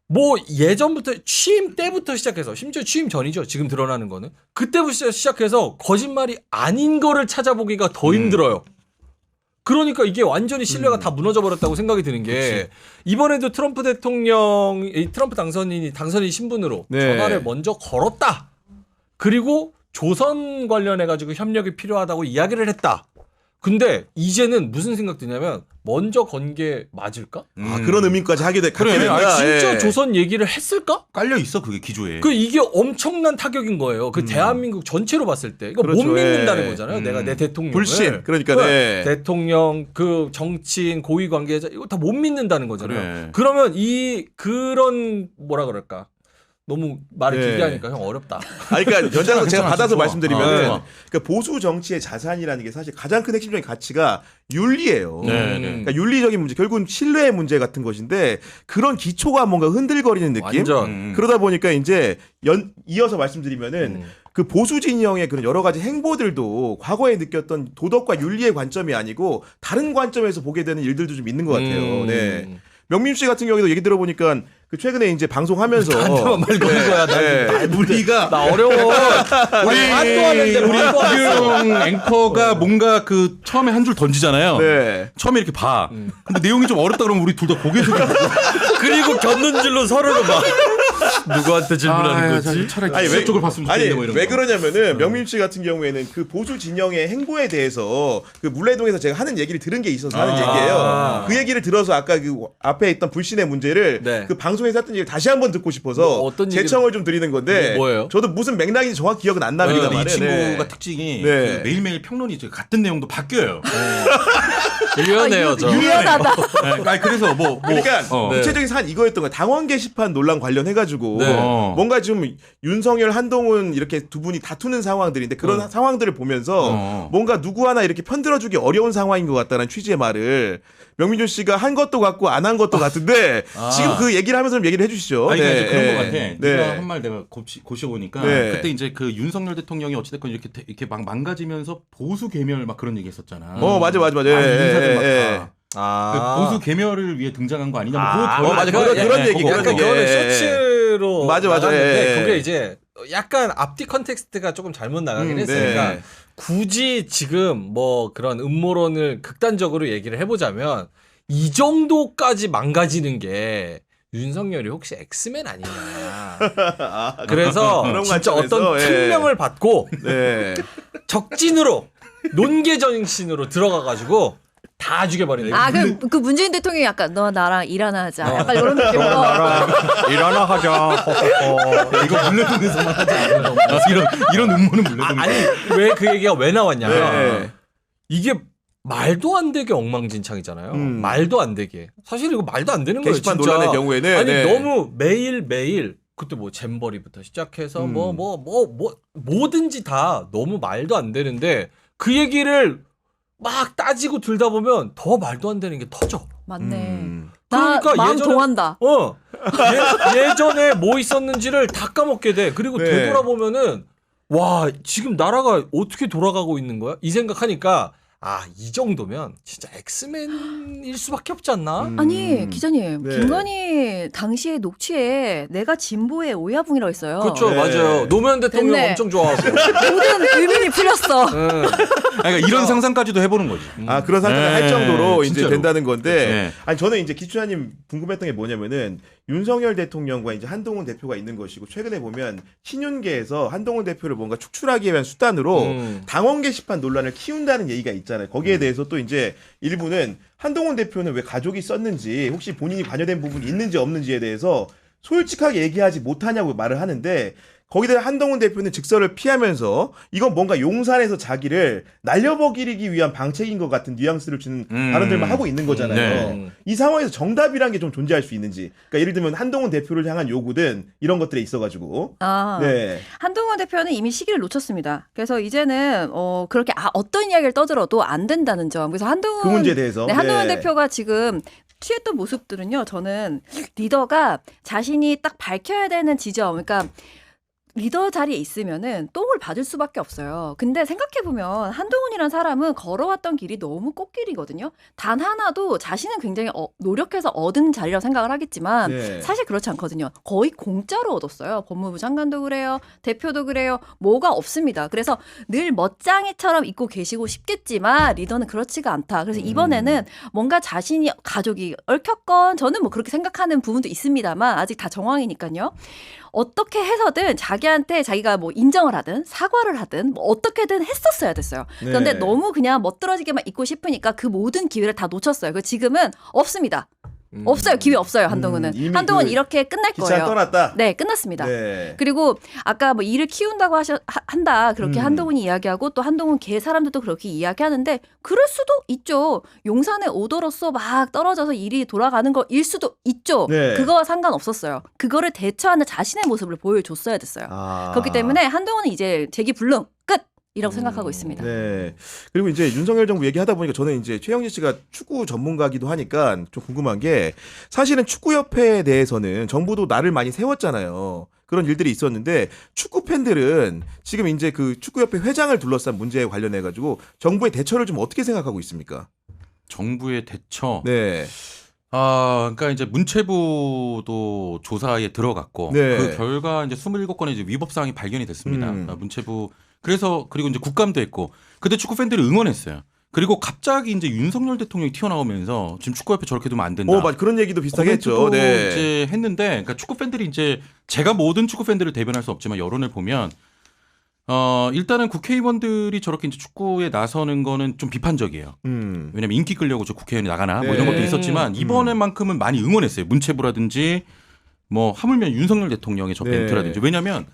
[SPEAKER 4] 뭐 예전부터 취임 때부터 시작해서 심지어 취임 전이죠. 지금 드러나는 거는 그때부터 시작해서 거짓말이 아닌 거를 찾아보기가 더 힘들어요. 그러니까 이게 완전히 신뢰가 다 무너져 버렸다고 생각이 드는 게 이번에도 트럼프 당선인이 신분으로
[SPEAKER 1] 네.
[SPEAKER 4] 전화를 먼저 걸었다. 그리고 조선 관련해 가지고 협력이 필요하다고 이야기를 했다. 근데 이제는 무슨 생각 드냐면 먼저 건 게 맞을까?
[SPEAKER 1] 아, 그런 의미까지 하게 갖게
[SPEAKER 2] 그래,
[SPEAKER 1] 된다.
[SPEAKER 4] 아, 진짜
[SPEAKER 1] 예.
[SPEAKER 4] 조선 얘기를 했을까?
[SPEAKER 2] 깔려 있어 그게 기조에.
[SPEAKER 4] 그 이게 엄청난 타격인 거예요. 그 대한민국 전체로 봤을 때 이거
[SPEAKER 1] 그렇죠.
[SPEAKER 4] 못 믿는다는
[SPEAKER 1] 예.
[SPEAKER 4] 거잖아요. 내가 내 대통령을
[SPEAKER 1] 불신. 그러니까 네.
[SPEAKER 4] 대통령, 그 정치인, 고위 관계자 이거 다 못 믿는다는 거잖아요.
[SPEAKER 2] 그래.
[SPEAKER 4] 그러면 그런 뭐라 그럴까? 너무 말을
[SPEAKER 1] 네.
[SPEAKER 4] 길게 하니까 형 어렵다.
[SPEAKER 1] 아니, 그러니까 연장해서 제가
[SPEAKER 2] 괜찮아,
[SPEAKER 1] 받아서
[SPEAKER 2] 좋아.
[SPEAKER 1] 말씀드리면은
[SPEAKER 2] 좋아.
[SPEAKER 1] 그러니까 보수 정치의 자산이라는 게 사실 가장 큰 핵심적인 가치가 윤리예요.
[SPEAKER 2] 네, 네.
[SPEAKER 1] 그러니까 윤리적인 문제, 결국은 신뢰의 문제 같은 것인데 그런 기초가 뭔가 흔들거리는 느낌.
[SPEAKER 4] 완전.
[SPEAKER 1] 그러다 보니까 이제 이어서 말씀드리면은 그 보수 진영의 그런 여러 가지 행보들도 과거에 느꼈던 도덕과 윤리의 관점이 아니고 다른 관점에서 보게 되는 일들도 좀 있는 것 같아요. 네. 명민 씨 같은 경우에도 얘기 들어보니까 그 최근에 이제 방송하면서
[SPEAKER 4] 나한테만 말 거는 거야.
[SPEAKER 2] 우리가
[SPEAKER 4] 나 어려워.
[SPEAKER 2] 우리 박규영 앵커가 뭔가 그 처음에 한 줄 던지잖아요.
[SPEAKER 1] 네.
[SPEAKER 2] 처음에 이렇게 봐. 근데 내용이 좀 어렵다 그러면 우리 둘 다 고개 숙여.
[SPEAKER 4] 그리고 겪는 줄로 서로를 봐. 누구한테 질문하는 거지?
[SPEAKER 2] 차라리
[SPEAKER 1] 아니,
[SPEAKER 2] 기술 쪽을 봤으면
[SPEAKER 1] 아니
[SPEAKER 2] 좋겠네 뭐 이런
[SPEAKER 1] 왜
[SPEAKER 2] 거.
[SPEAKER 1] 그러냐면은 명민 씨 같은 경우에는 그 보수 진영의 행보에 대해서 그 물레동에서 제가 하는 얘기를 들은 게 있어서 하는 얘기예요. 그 얘기를 들어서 아까 그 앞에 있던 불신의 문제를
[SPEAKER 4] 네.
[SPEAKER 1] 그 방송에서 했던 얘기를 다시 한번 듣고 싶어서
[SPEAKER 4] 뭐 어떤
[SPEAKER 1] 재청을 좀 드리는 건데
[SPEAKER 4] 뭐예요?
[SPEAKER 1] 저도 무슨 맥락인지 정확히 기억은 안 납니다만
[SPEAKER 2] 근데 이 친구가 특징이
[SPEAKER 1] 네.
[SPEAKER 2] 그 매일매일 평론이 이제 같은 내용도 바뀌어요.
[SPEAKER 4] 유연해요, 저.
[SPEAKER 3] 유연하다.
[SPEAKER 2] 네, 아니, 그래서 뭐
[SPEAKER 1] 그러니까
[SPEAKER 2] 어.
[SPEAKER 1] 구체적인 사안 이거였던 거예요. 당원 게시판 논란 관련해가지고
[SPEAKER 4] 네.
[SPEAKER 1] 뭔가 지금 윤석열, 한동훈 이렇게 두 분이 다투는 상황들인데 그런 상황들을 보면서 뭔가 누구 하나 이렇게 편들어주기 어려운 상황인 것 같다는 취지의 말을 명민준 씨가 한 것도 같고 안 한 것도 같은데 지금 그 얘기를 하면서 좀 얘기를 해주시죠.
[SPEAKER 2] 아니, 그러니까 이제 그런
[SPEAKER 1] 네.
[SPEAKER 2] 것 같아.
[SPEAKER 1] 네.
[SPEAKER 2] 네가 한 말 내가 고셔보니까
[SPEAKER 1] 네.
[SPEAKER 2] 그때 이제 그 윤석열 대통령이 어찌됐건 이렇게 막 망가지면서 보수 개멸 막 그런 얘기했었잖아.
[SPEAKER 1] 맞아.
[SPEAKER 2] 아, 인사들 막
[SPEAKER 1] 예.
[SPEAKER 2] 다. 그 보수 개멸을 위해 등장한 거 아니냐.
[SPEAKER 1] 맞아. 그런 얘기,
[SPEAKER 2] 그거.
[SPEAKER 1] 그런
[SPEAKER 4] 약간
[SPEAKER 1] 얘기.
[SPEAKER 4] 그거는
[SPEAKER 1] 예.
[SPEAKER 4] 쇼츠로
[SPEAKER 1] 맞아.
[SPEAKER 4] 나갔는데
[SPEAKER 1] 예.
[SPEAKER 4] 그게 이제 약간 앞뒤 컨텍스트가 조금 잘못 나가긴 했으니까
[SPEAKER 1] 네.
[SPEAKER 4] 굳이 지금 뭐 그런 음모론을 극단적으로 얘기를 해보자면 이 정도까지 망가지는 게 윤석열이 혹시 엑스맨 아니냐. 그래서
[SPEAKER 1] 그런
[SPEAKER 4] 진짜
[SPEAKER 1] 관점에서,
[SPEAKER 4] 어떤
[SPEAKER 1] 예.
[SPEAKER 4] 특명을 받고
[SPEAKER 1] 네.
[SPEAKER 4] 적진으로 논개정신으로 들어가가지고 다 죽여버리는 거야.
[SPEAKER 3] 아, 그 문재인 대통령이 약간 너 나랑 일 하나 하자. 약간 이런 느낌으로.
[SPEAKER 4] 일하나 하자.
[SPEAKER 2] 이거 물레동에서만 하지 않아요. 이런 음모는 물레동.
[SPEAKER 4] 아니 왜 그 얘기가 왜 나왔냐면
[SPEAKER 1] 네.
[SPEAKER 4] 이게 말도 안 되게 엉망진창이잖아요. 말도 안 되게. 사실 이거 말도 안 되는 거예요.
[SPEAKER 1] 게시판
[SPEAKER 4] 진짜.
[SPEAKER 1] 논란의 경우에는
[SPEAKER 4] 아니
[SPEAKER 1] 네.
[SPEAKER 4] 너무 매일 그때 뭐 잼버리부터 시작해서 뭐든지 다 너무 말도 안 되는데 그 얘기를 막 따지고 들다 보면 더 말도 안 되는 게 터져.
[SPEAKER 3] 맞네. 나
[SPEAKER 4] 그러니까
[SPEAKER 3] 마음
[SPEAKER 4] 예전에-
[SPEAKER 3] 동한다.
[SPEAKER 4] 예전에 뭐 있었는지를 다 까먹게 돼. 그리고
[SPEAKER 1] 네.
[SPEAKER 4] 되돌아보면은 와 지금 나라가 어떻게 돌아가고 있는 거야? 이 생각하니까 이 정도면 진짜 엑스맨일 수밖에 없지 않나?
[SPEAKER 3] 아니 기자님
[SPEAKER 1] 네.
[SPEAKER 3] 김건희 당시에 녹취에 내가 진보의 오야붕이라고 했어요.
[SPEAKER 4] 그렇죠,
[SPEAKER 1] 네.
[SPEAKER 4] 맞아요. 노무현 대통령
[SPEAKER 3] 됐네.
[SPEAKER 4] 엄청 좋아하고.
[SPEAKER 3] 모든 의문이 풀렸어.
[SPEAKER 4] 응.
[SPEAKER 2] 그러니까 이런 상상까지도 해보는 거지.
[SPEAKER 1] 그런 상상을 할
[SPEAKER 2] 네,
[SPEAKER 1] 정도로 이제
[SPEAKER 2] 진짜로.
[SPEAKER 1] 된다는 건데,
[SPEAKER 2] 네.
[SPEAKER 1] 아니 저는 이제 기추자님 궁금했던 게 뭐냐면은 윤석열 대통령과 이제 한동훈 대표가 있는 것이고 최근에 보면 신윤계에서 한동훈 대표를 뭔가 축출하기 위한 수단으로 당원 게시판 논란을 키운다는 얘기가 있잖아요. 거기에 대해서 또 이제 일부는 한동훈 대표는 왜 가족이 썼는지 혹시 본인이 관여된 부분이 있는지 없는지에 대해서 솔직하게 얘기하지 못하냐고 말을 하는데 거기다 한동훈 대표는 직설을 피하면서 이건 뭔가 용산에서 자기를 날려버리기 위한 방책인 것 같은 뉘앙스를 주는 발언들만 하고 있는 거잖아요.
[SPEAKER 4] 네.
[SPEAKER 1] 이 상황에서 정답이란 게 좀 존재할 수 있는지. 그러니까 예를 들면 한동훈 대표를 향한 요구든 이런 것들에 있어가지고. 네.
[SPEAKER 3] 한동훈 대표는 이미 시기를 놓쳤습니다. 그래서 이제는 그렇게 어떤 이야기를 떠들어도 안 된다는 점. 그래서 한동훈
[SPEAKER 1] 그 문제에 대해서.
[SPEAKER 3] 네, 한동훈
[SPEAKER 1] 네.
[SPEAKER 3] 대표가 지금 취했던 모습들은요. 저는 리더가 자신이 딱 밝혀야 되는 지점, 그러니까 리더 자리에 있으면은 똥을 받을 수밖에 없어요. 근데 생각해보면 한동훈이란 사람은 걸어왔던 길이 너무 꽃길이거든요. 단 하나도 자신은 굉장히 노력해서 얻은 자리라고 생각을 하겠지만
[SPEAKER 1] 네.
[SPEAKER 3] 사실 그렇지 않거든요. 거의 공짜로 얻었어요. 법무부 장관도 그래요. 대표도 그래요. 뭐가 없습니다. 그래서 늘 멋쟁이처럼 입고 계시고 싶겠지만 리더는 그렇지가 않다. 그래서 이번에는 뭔가 자신이 가족이 얽혔건 저는 뭐 그렇게 생각하는 부분도 있습니다만 아직 다 정황이니까요. 어떻게 해서든 자기한테 자기가 뭐 인정을 하든 사과를 하든 뭐 어떻게든 했었어야 됐어요. 그런데
[SPEAKER 1] 네.
[SPEAKER 3] 너무 그냥 멋들어지게만 있고 싶으니까 그 모든 기회를 다 놓쳤어요. 그 지금은 없습니다. 없어요. 기회 없어요. 한동훈은.
[SPEAKER 1] 이미
[SPEAKER 3] 한동훈
[SPEAKER 1] 그
[SPEAKER 3] 이렇게 끝날
[SPEAKER 1] 기차
[SPEAKER 3] 거예요.
[SPEAKER 1] 떠났다.
[SPEAKER 3] 네, 끝났습니다.
[SPEAKER 1] 네.
[SPEAKER 3] 그리고 아까 뭐 일을 키운다고 한다 그렇게 한동훈이 이야기하고 또 한동훈 개 사람들도 그렇게 이야기하는데 그럴 수도 있죠. 용산의 오더로서 막 떨어져서 일이 돌아가는 거일 수도 있죠.
[SPEAKER 1] 네.
[SPEAKER 3] 그거와 상관없었어요. 그거를 대처하는 자신의 모습을 보여줬어야 됐어요. 그렇기 때문에 한동훈은 이제 재기불능 끝. 이라고 생각하고 있습니다.
[SPEAKER 1] 네. 그리고 이제 윤석열 정부 얘기하다 보니까 저는 이제 최영진 씨가 축구 전문가기도 하니까 좀 궁금한 게 사실은 축구협회에 대해서는 정부도 나를 많이 세웠잖아요. 그런 일들이 있었는데 축구 팬들은 지금 이제 그 축구협회 회장을 둘러싼 문제에 관련해 가지고 정부의 대처를 좀 어떻게 생각하고 있습니까?
[SPEAKER 2] 정부의 대처.
[SPEAKER 1] 네.
[SPEAKER 2] 그러니까 이제 문체부도 조사에 들어갔고
[SPEAKER 1] 네.
[SPEAKER 2] 그 결과 이제 27건의 이제 위법 사항이 발견이 됐습니다. 문체부 그리고 이제 국감도 했고 그때 축구 팬들이 응원했어요. 그리고 갑자기 이제 윤석열 대통령이 튀어나오면서 지금 축구협회 저렇게 두면 안 된다.
[SPEAKER 1] 맞 그런 얘기도 비슷하게 했죠.
[SPEAKER 2] 코멘트도
[SPEAKER 1] 네.
[SPEAKER 2] 이제 했는데 그러니까 축구 팬들이 이제 제가 모든 축구 팬들을 대변할 수 없지만 여론을 보면 일단은 국회의원들이 저렇게 이제 축구에 나서는 거는 좀 비판적이에요. 왜냐면 인기 끌려고 저 국회의원이 나가나 뭐 이런
[SPEAKER 1] 네.
[SPEAKER 2] 것도 있었지만 이번에만큼은 많이 응원했어요. 문체부라든지 뭐 하물며 윤석열 대통령의 저
[SPEAKER 1] 네.
[SPEAKER 2] 멘트라든지 왜냐면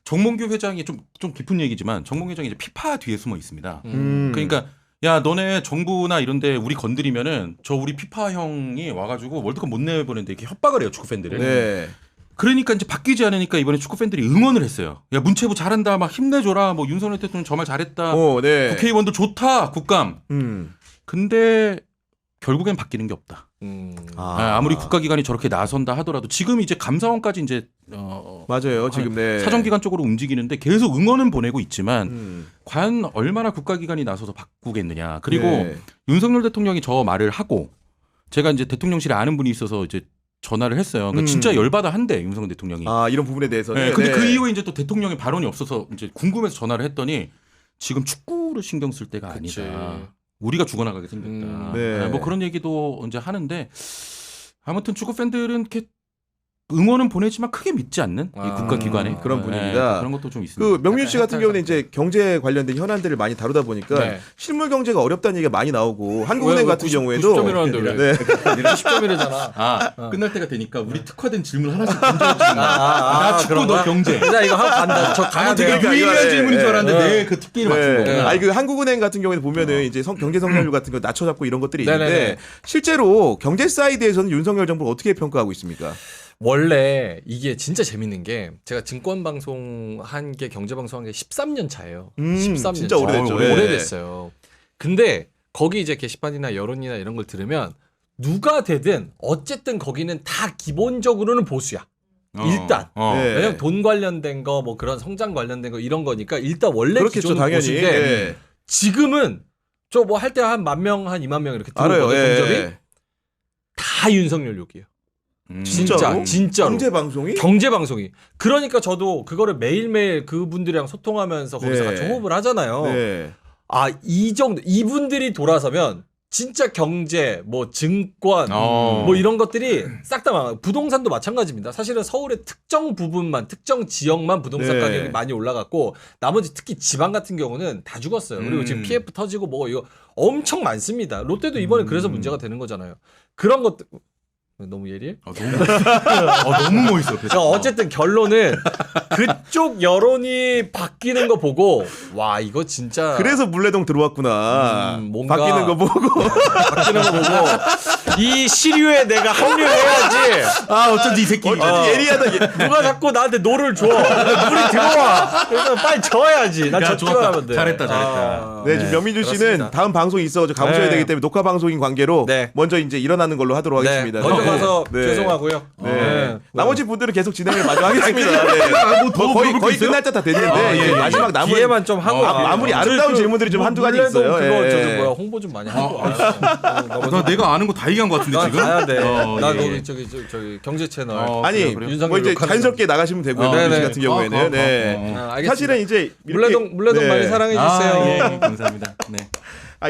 [SPEAKER 2] 정몽규 회장이 좀 깊은 얘기지만 정몽규 회장이 이제 피파 뒤에 숨어 있습니다. 그러니까 야 너네 정부나 이런데 우리 건드리면은 저 우리 피파 형이 와가지고 월드컵 못 내보는데 이렇게 협박을 해요 축구 팬들을.
[SPEAKER 1] 네.
[SPEAKER 2] 그러니까 이제 바뀌지 않으니까 이번에 축구 팬들이 응원을 했어요. 야 문체부 잘한다, 막 힘내줘라, 뭐 윤석열 대통령 정말 잘했다,
[SPEAKER 1] 네.
[SPEAKER 2] 국회의원들 좋다, 국감. 근데 결국엔 바뀌는 게 없다. 아무리 국가기관이 저렇게 나선다 하더라도 지금 이제 감사원까지 이제
[SPEAKER 1] 맞아요. 지금 네.
[SPEAKER 2] 사정기관 쪽으로 움직이는데 계속 응원은 보내고 있지만 과연 얼마나 국가기관이 나서서 바꾸겠느냐. 그리고
[SPEAKER 1] 네.
[SPEAKER 2] 윤석열 대통령이 저 말을 하고 제가 이제 대통령실에 아는 분이 있어서 이제 전화를 했어요. 그러니까 진짜 열받아 한대 윤석열 대통령이.
[SPEAKER 1] 이런 부분에 대해서는.
[SPEAKER 2] 네, 근데
[SPEAKER 1] 네.
[SPEAKER 2] 그 이후에 이제 또 대통령의 발언이 없어서 이제 궁금해서 전화를 했더니 지금 축구를 신경 쓸 때가
[SPEAKER 4] 그치.
[SPEAKER 2] 아니다. 우리가 죽어나가게 생겼다.
[SPEAKER 1] 네.
[SPEAKER 2] 뭐 그런 얘기도 이제 하는데 아무튼 축구 팬들은 이렇게 응원은 보내지만 크게 믿지 않는 이 국가기관에
[SPEAKER 1] 그런
[SPEAKER 2] 네,
[SPEAKER 1] 분위기다.
[SPEAKER 2] 그런 것도 좀 있습니다.
[SPEAKER 1] 그 명윤 씨 같은
[SPEAKER 4] 약간
[SPEAKER 1] 경우는 이제 경제 관련된 현안들을 많이 다루다 보니까
[SPEAKER 4] 네.
[SPEAKER 1] 실물 경제가 어렵다는 얘기가 많이 나오고 한국은행 같은 경우에도
[SPEAKER 4] 90점이라는데 왜?
[SPEAKER 1] 네.
[SPEAKER 4] 90점이라잖아.
[SPEAKER 2] 끝날 때가 되니까 우리 특화된 질문 하나씩 던져주는 나 축구
[SPEAKER 4] 그런
[SPEAKER 2] 너
[SPEAKER 4] 거야?
[SPEAKER 2] 경제.
[SPEAKER 4] 나 이거 하고 간다. 저 가야
[SPEAKER 2] 되게
[SPEAKER 4] 돼요.
[SPEAKER 2] 유의미한
[SPEAKER 1] 네,
[SPEAKER 2] 질문인 줄 알았는데
[SPEAKER 4] 네.
[SPEAKER 2] 내 그 특기를 맞춘
[SPEAKER 1] 네.
[SPEAKER 2] 거구나.
[SPEAKER 1] 아니 그 한국은행 같은 경우에 보면은 이제 경제 성장률 같은 거 낮춰잡고 이런 것들이 있는데
[SPEAKER 4] 네네네.
[SPEAKER 1] 실제로 경제 사이드에서는 윤석열 정부를 어떻게 평가하고 있습니까?
[SPEAKER 4] 원래 이게 진짜 재밌는 게 제가 증권 방송 한 게 경제 방송 한 게 13년 차예요. 13년
[SPEAKER 1] 진짜
[SPEAKER 4] 차.
[SPEAKER 1] 오래됐죠.
[SPEAKER 4] 오래됐어요. 근데 거기 이제 게시판이나 여론이나 이런 걸 들으면 누가 되든 어쨌든 거기는 다 기본적으로는 보수야. 일단.
[SPEAKER 1] 네.
[SPEAKER 4] 왜냐면 돈 관련된 거 뭐 그런 성장 관련된 거 이런 거니까 일단 원래
[SPEAKER 1] 그렇겠죠,
[SPEAKER 4] 기존은
[SPEAKER 1] 당연히.
[SPEAKER 4] 보수인데
[SPEAKER 1] 예.
[SPEAKER 4] 지금은 저 뭐 할 때 한 10,000명 한 20,000명 이렇게
[SPEAKER 1] 알아요.
[SPEAKER 4] 들어오거든요.
[SPEAKER 1] 예.
[SPEAKER 4] 동접이 다 윤석열 욕이에요.
[SPEAKER 1] 진짜로?
[SPEAKER 4] 진짜로.
[SPEAKER 1] 경제 방송이?
[SPEAKER 4] 경제 방송이. 그러니까 저도 그거를 매일매일 그분들이랑 소통하면서 거기서
[SPEAKER 1] 네.
[SPEAKER 4] 같이 호흡을 하잖아요.
[SPEAKER 1] 네.
[SPEAKER 4] 아, 이 정도 이분들이 돌아서면 진짜 경제, 뭐 증권, 뭐 이런 것들이 싹 다 망해요. 부동산도 마찬가지입니다. 사실은 서울의 특정 부분만, 특정 지역만 부동산
[SPEAKER 1] 네.
[SPEAKER 4] 가격이 많이 올라갔고 나머지 특히 지방 같은 경우는 다 죽었어요. 그리고 지금 PF 터지고 뭐 이거 엄청 많습니다. 롯데도 이번에 그래서 문제가 되는 거잖아요. 그런 것들 너무 예리해?
[SPEAKER 2] 너무 멋있어.
[SPEAKER 4] 자, 어쨌든 결론은 그쪽 여론이 바뀌는 거 보고 와 이거 진짜
[SPEAKER 1] 그래서 물레동 들어왔구나.
[SPEAKER 4] 뭔가
[SPEAKER 1] 바뀌는 거 보고.
[SPEAKER 4] 바뀌는 거 보고 이 시류에 내가 합류해야지.
[SPEAKER 2] 아 어쩐지 이 새끼.
[SPEAKER 1] 어쩐지 예리하다.
[SPEAKER 4] 누가 자꾸 나한테 노를 줘. 물이 들어와. 그래서 빨리 져야지. 난
[SPEAKER 2] 야,
[SPEAKER 4] 졌기만
[SPEAKER 2] 좋았다.
[SPEAKER 4] 하면 돼.
[SPEAKER 2] 잘했다.
[SPEAKER 1] 네, 지금 명민주 씨는
[SPEAKER 4] 그렇습니다.
[SPEAKER 1] 다음 방송이 있어서 가보셔야
[SPEAKER 4] 네.
[SPEAKER 1] 되기 때문에 녹화 방송인 관계로
[SPEAKER 4] 네.
[SPEAKER 1] 먼저 이제 일어나는 걸로 하도록
[SPEAKER 4] 네,
[SPEAKER 1] 하겠습니다.
[SPEAKER 4] 먼저 가서
[SPEAKER 1] 네.
[SPEAKER 4] 죄송하고요.
[SPEAKER 1] 네. 나머지 분들은 계속 진행을 마저 하겠습니다. 네.
[SPEAKER 2] 더
[SPEAKER 1] 거의
[SPEAKER 2] 물어볼 게 있어요?
[SPEAKER 1] 끝날 때 다 됐는데
[SPEAKER 2] 아,
[SPEAKER 1] 이제
[SPEAKER 2] 예,
[SPEAKER 1] 마지막 남은
[SPEAKER 4] 기회만 좀 하고
[SPEAKER 1] 마무리 아름다운 질문들이 좀 한두 가지
[SPEAKER 4] 물레동
[SPEAKER 1] 있어요.
[SPEAKER 4] 그거
[SPEAKER 1] 예.
[SPEAKER 4] 저기 뭐야 홍보 좀 많이 하고.
[SPEAKER 2] 나 내가 아는 거 다 얘기한 것 같은데
[SPEAKER 4] 나
[SPEAKER 2] 지금.
[SPEAKER 4] 가야 돼. 나
[SPEAKER 2] 예.
[SPEAKER 4] 거기 저기 경제 채널.
[SPEAKER 1] 아니
[SPEAKER 2] 그래요?
[SPEAKER 1] 뭐 이제
[SPEAKER 4] 욕하는
[SPEAKER 1] 자연스럽게 나가시면 되고요. 명민주 씨
[SPEAKER 4] 네네.
[SPEAKER 1] 같은 경우에는 네.
[SPEAKER 4] 알겠습니다.
[SPEAKER 1] 사실은 이제 이렇게-
[SPEAKER 4] 물레동
[SPEAKER 1] 네.
[SPEAKER 4] 많이 사랑해 주세요.
[SPEAKER 2] 예, 감사합니다. 네.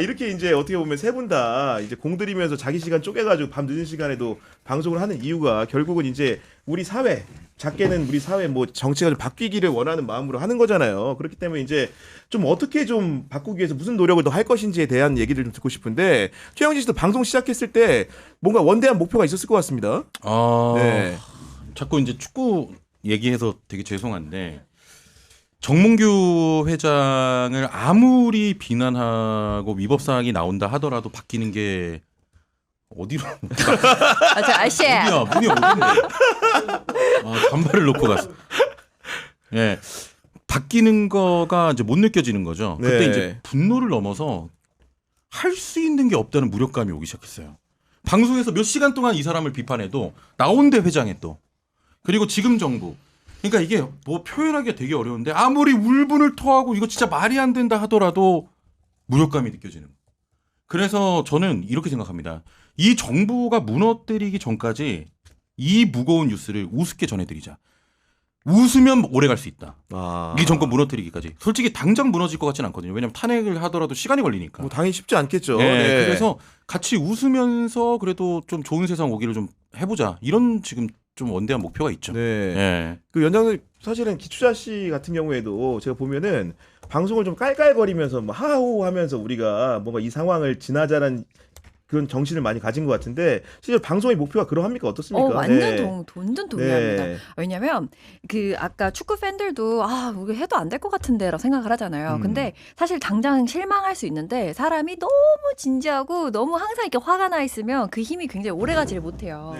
[SPEAKER 1] 이렇게 이제 어떻게 보면 세 분 다 이제 공들이면서 자기 시간 쪼개가지고 밤 늦은 시간에도 방송을 하는 이유가 결국은 이제 우리 사회 작게는 우리 사회 뭐 정치가 좀 바뀌기를 원하는 마음으로 하는 거잖아요. 그렇기 때문에 이제 좀 어떻게 좀 바꾸기 위해서 무슨 노력을 더 할 것인지에 대한 얘기를 좀 듣고 싶은데 최영진 씨도 방송 시작했을 때 뭔가 원대한 목표가 있었을 것 같습니다. 네.
[SPEAKER 2] 자꾸 이제 축구 얘기해서 되게 죄송한데 정몽규 회장을 아무리 비난하고 위법 사항이 나온다 하더라도 바뀌는 게 어디로?
[SPEAKER 3] 저 아씨.
[SPEAKER 2] 문이 어딘데? 단발을 놓고 갔어. 예. 바뀌는 거가 이제 못 느껴지는 거죠. 그때
[SPEAKER 1] 네.
[SPEAKER 2] 이제 분노를 넘어서 할 수 있는 게 없다는 무력감이 오기 시작했어요. 방송에서 몇 시간 동안 이 사람을 비판해도 나온데 회장에 또. 그리고 지금 정부. 그러니까 이게 뭐 표현하기가 되게 어려운데 아무리 울분을 토하고 이거 진짜 말이 안 된다 하더라도 무력감이 느껴지는. 그래서 저는 이렇게 생각합니다. 이 정부가 무너뜨리기 전까지 이 무거운 뉴스를 우습게 전해드리자. 웃으면 오래 갈 수 있다. 이 정권 무너뜨리기까지. 솔직히 당장 무너질 것 같지는 않거든요. 왜냐하면 탄핵을 하더라도 시간이 걸리니까.
[SPEAKER 1] 뭐 당연히 쉽지 않겠죠.
[SPEAKER 2] 네,
[SPEAKER 1] 네.
[SPEAKER 2] 그래서 같이 웃으면서 그래도 좀 좋은 세상 오기를 좀 해보자. 이런 지금 좀 원대한 목표가 있죠.
[SPEAKER 1] 네.
[SPEAKER 2] 예.
[SPEAKER 1] 그 연장선 사실은 기추자 씨 같은 경우에도 제가 보면은 방송을 좀 깔깔거리면서 뭐 하하호 하면서 우리가 뭔가 이 상황을 지나자는 그런 정신을 많이 가진 것 같은데 실제 방송의 목표가 그러합니까 어떻습니까?
[SPEAKER 3] 완전
[SPEAKER 1] 네.
[SPEAKER 3] 완전 동의합니다.
[SPEAKER 1] 네.
[SPEAKER 3] 왜냐면 그 아까 축구 팬들도 우리 해도 안 될 것 같은데라고 생각을 하잖아요. 근데 사실 당장 실망할 수 있는데 사람이 너무 진지하고 너무 항상 이렇게 화가 나 있으면 그 힘이 굉장히 오래 가지를 못해요.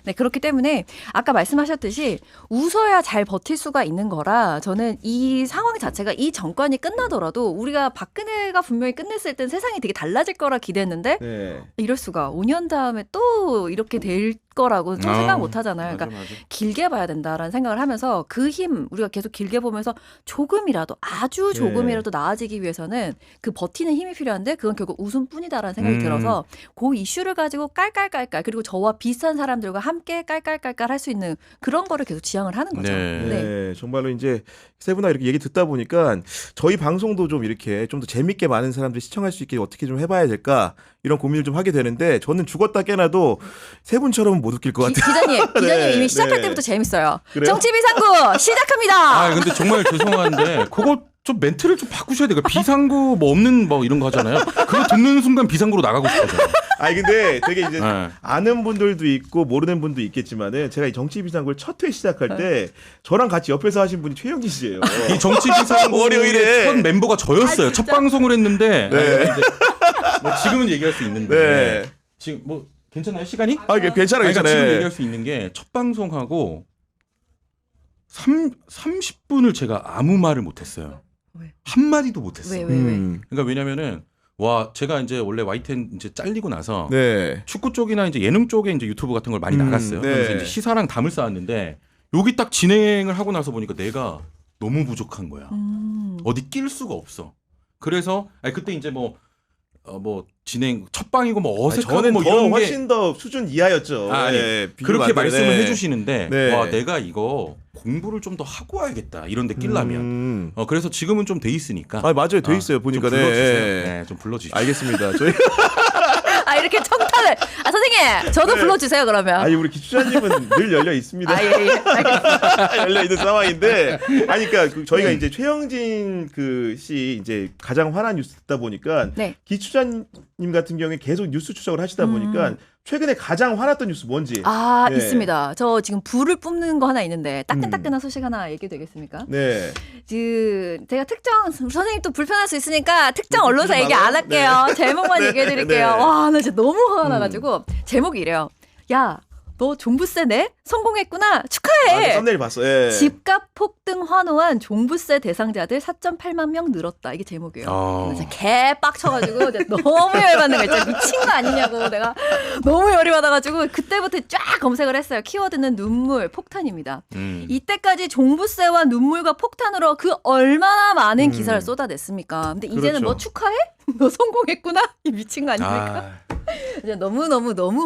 [SPEAKER 3] 네, 그렇기 때문에 아까 말씀하셨듯이 웃어야 잘 버틸 수가 있는 거라 저는 이 상황 자체가 이 정권이 끝나더라도 우리가 박근혜가 분명히 끝냈을 땐 세상이 되게 달라질 거라 기대했는데
[SPEAKER 1] 네.
[SPEAKER 3] 이럴 수가 5년 다음에 또 이렇게 될 거라고 좀 생각 못 하잖아요. 그러니까
[SPEAKER 2] 맞아.
[SPEAKER 3] 길게 봐야 된다라는 생각을 하면서 그 힘 우리가 계속 길게 보면서 조금이라도 아주 조금이라도 나아지기 위해서는 그 버티는 힘이 필요한데 그건 결국 웃음뿐이다라는 생각이 들어서 그 이슈를 가지고 깔깔깔깔 그리고 저와 비슷한 사람들과 함께 깔깔깔깔 할 수 있는 그런 거를 계속 지향을 하는 거죠.
[SPEAKER 2] 네.
[SPEAKER 1] 네, 정말로 이제 세 분아 이렇게 얘기 듣다 보니까 저희 방송도 좀 이렇게 좀 더 재밌게 많은 사람들이 시청할 수 있게 어떻게 좀 해봐야 될까 이런 고민을 좀 하게 되는데 저는 죽었다 깨나도 세 분처럼 못 웃길 것 같아요.
[SPEAKER 3] 기자님 이미 시작할
[SPEAKER 1] 네.
[SPEAKER 3] 때부터 재밌어요.
[SPEAKER 1] 그래요?
[SPEAKER 3] 정치 비상구 시작합니다.
[SPEAKER 2] 근데 정말 죄송한데 그거 좀 멘트를 좀 바꾸셔야 돼요. 비상구 뭐 없는 뭐 이런 거 하잖아요. 그거 듣는 순간 비상구로 나가고 싶어져요.
[SPEAKER 1] 근데 되게 이제
[SPEAKER 2] 네.
[SPEAKER 1] 아는 분들도 있고 모르는 분도 있겠지만은 제가 이 정치 비상구를 첫 회 시작할 때 저랑 같이 옆에서 하신 분이 최영진 씨예요.
[SPEAKER 2] 이 정치 비상구의
[SPEAKER 1] 월요일에.
[SPEAKER 2] 첫 멤버가 저였어요.
[SPEAKER 3] 진짜?
[SPEAKER 2] 첫 방송을 했는데
[SPEAKER 1] 네.
[SPEAKER 2] 이제 뭐 지금은 얘기할 수 있는데
[SPEAKER 1] 네.
[SPEAKER 2] 지금 뭐 괜찮아요 시간이?
[SPEAKER 1] 아, 이게 괜찮아,
[SPEAKER 2] 그러니까
[SPEAKER 1] 괜찮아.
[SPEAKER 2] 지금 얘기할 수 있는 게 첫 방송하고 30분을 제가 아무 말을 못했어요.
[SPEAKER 3] 왜?
[SPEAKER 2] 한 마디도 못했어요.
[SPEAKER 3] 왜?
[SPEAKER 2] 그러니까 왜냐면은 와 제가 이제 원래 YTN 이제 잘리고 나서
[SPEAKER 1] 네.
[SPEAKER 2] 축구 쪽이나 이제 예능 쪽에 이제 유튜브 같은 걸 많이 나갔어요.
[SPEAKER 1] 네.
[SPEAKER 2] 그래서 이제 시사랑 담을 쌓았는데 여기 딱 진행을 하고 나서 보니까 내가 너무 부족한 거야. 어디 낄 수가 없어. 그래서 아니 그때 이제 뭐 진행 첫 방이고 뭐 어색하고
[SPEAKER 1] 저는
[SPEAKER 2] 뭐
[SPEAKER 1] 더
[SPEAKER 2] 이런 게
[SPEAKER 1] 훨씬 더 수준 이하였죠.
[SPEAKER 2] 아니,
[SPEAKER 1] 네, 비교가
[SPEAKER 2] 그렇게
[SPEAKER 1] 안 되네.
[SPEAKER 2] 말씀을 해주시는데
[SPEAKER 1] 네.
[SPEAKER 2] 와 내가 이거 공부를 좀 더 하고 와야겠다 이런 데 끼려면 그래서 지금은 좀 돼 있으니까
[SPEAKER 1] 아, 맞아요. 돼 있어요. 보니까.
[SPEAKER 2] 좀 불러주세요.
[SPEAKER 1] 네.
[SPEAKER 2] 네, 좀 불러주시죠.
[SPEAKER 1] 알겠습니다. 저희
[SPEAKER 3] 아 이렇게 청탁을 선생님 저도
[SPEAKER 1] 네.
[SPEAKER 3] 불러주세요 그러면.
[SPEAKER 1] 아니 우리 기초자님은 늘 열려 있습니다.
[SPEAKER 3] 아 예. 알겠습니다.
[SPEAKER 1] 열려 있는 상황인데, 아니 그러니까 저희가 이제 최영진 씨 이제 가장 화난 뉴스 듣다 보니까
[SPEAKER 3] 네.
[SPEAKER 1] 기초자님 같은 경우에 계속 뉴스 추적을 하시다 보니까 최근에 가장 화났던 뉴스 뭔지.
[SPEAKER 3] 아
[SPEAKER 1] 네.
[SPEAKER 3] 있습니다. 저 지금 불을 뿜는 거 하나 있는데 따끈따끈한 소식 하나 얘기 되겠습니까?
[SPEAKER 1] 네.
[SPEAKER 3] 제가 특정 선생님 또 불편할 수 있으니까 특정
[SPEAKER 1] 네,
[SPEAKER 3] 언론사 얘기 안 할게요. 제목만
[SPEAKER 1] 네.
[SPEAKER 3] 얘기해 드릴게요.
[SPEAKER 1] 네.
[SPEAKER 3] 와, 나 진짜 너무 화가 나가지고 제목이 이래요. 야, 너 종부세 내? 성공했구나.
[SPEAKER 1] 아,
[SPEAKER 3] 축하해.
[SPEAKER 1] 썸네일 봤어. 예.
[SPEAKER 3] 집값 폭등 환호한 종부세 대상자들 4.8만 명 늘었다. 이게 제목이에요. 진짜 개 빡쳐가지고 내가 너무 열받는 거야. 진짜 미친 거 아니냐고 내가 너무 열이 받아가지고 그때부터 쫙 검색을 했어요. 키워드는 눈물, 폭탄입니다. 이때까지 종부세와 눈물과 폭탄으로 그 얼마나 많은 기사를 쏟아냈습니까? 근데 이제는
[SPEAKER 1] 그렇죠.
[SPEAKER 3] 뭐 축하해? 너 성공했구나? 이 미친 거 아닙니까? 이제 너무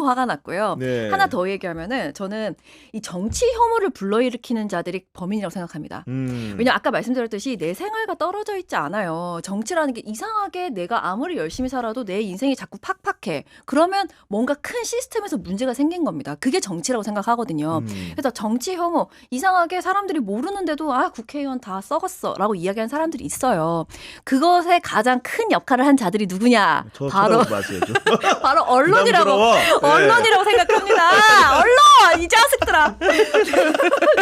[SPEAKER 3] 화가 났고요.
[SPEAKER 1] 네.
[SPEAKER 3] 하나 더 얘기하면은 저는 이 정치 혐오를 불러일으키는 자들이 범인이라고 생각합니다. 왜냐면 아까 말씀드렸듯이 내 생활과 떨어져 있지 않아요. 정치라는 게 이상하게 내가 아무리 열심히 살아도 내 인생이 자꾸 팍팍해. 그러면 뭔가 큰 시스템에서 문제가 생긴 겁니다. 그게 정치라고 생각하거든요. 그래서 정치 혐오 이상하게 사람들이 모르는데도 아 국회의원 다 썩었어라고 이야기하는 사람들이 있어요. 그것에 가장 큰 역할을 한 자들이 누구냐?
[SPEAKER 1] 저
[SPEAKER 3] 바로
[SPEAKER 1] 맞아요.
[SPEAKER 3] 바로 언론이라고
[SPEAKER 1] 부담스러워. 네.
[SPEAKER 3] 언론이라고 생각합니다. 언론 이 자식들아.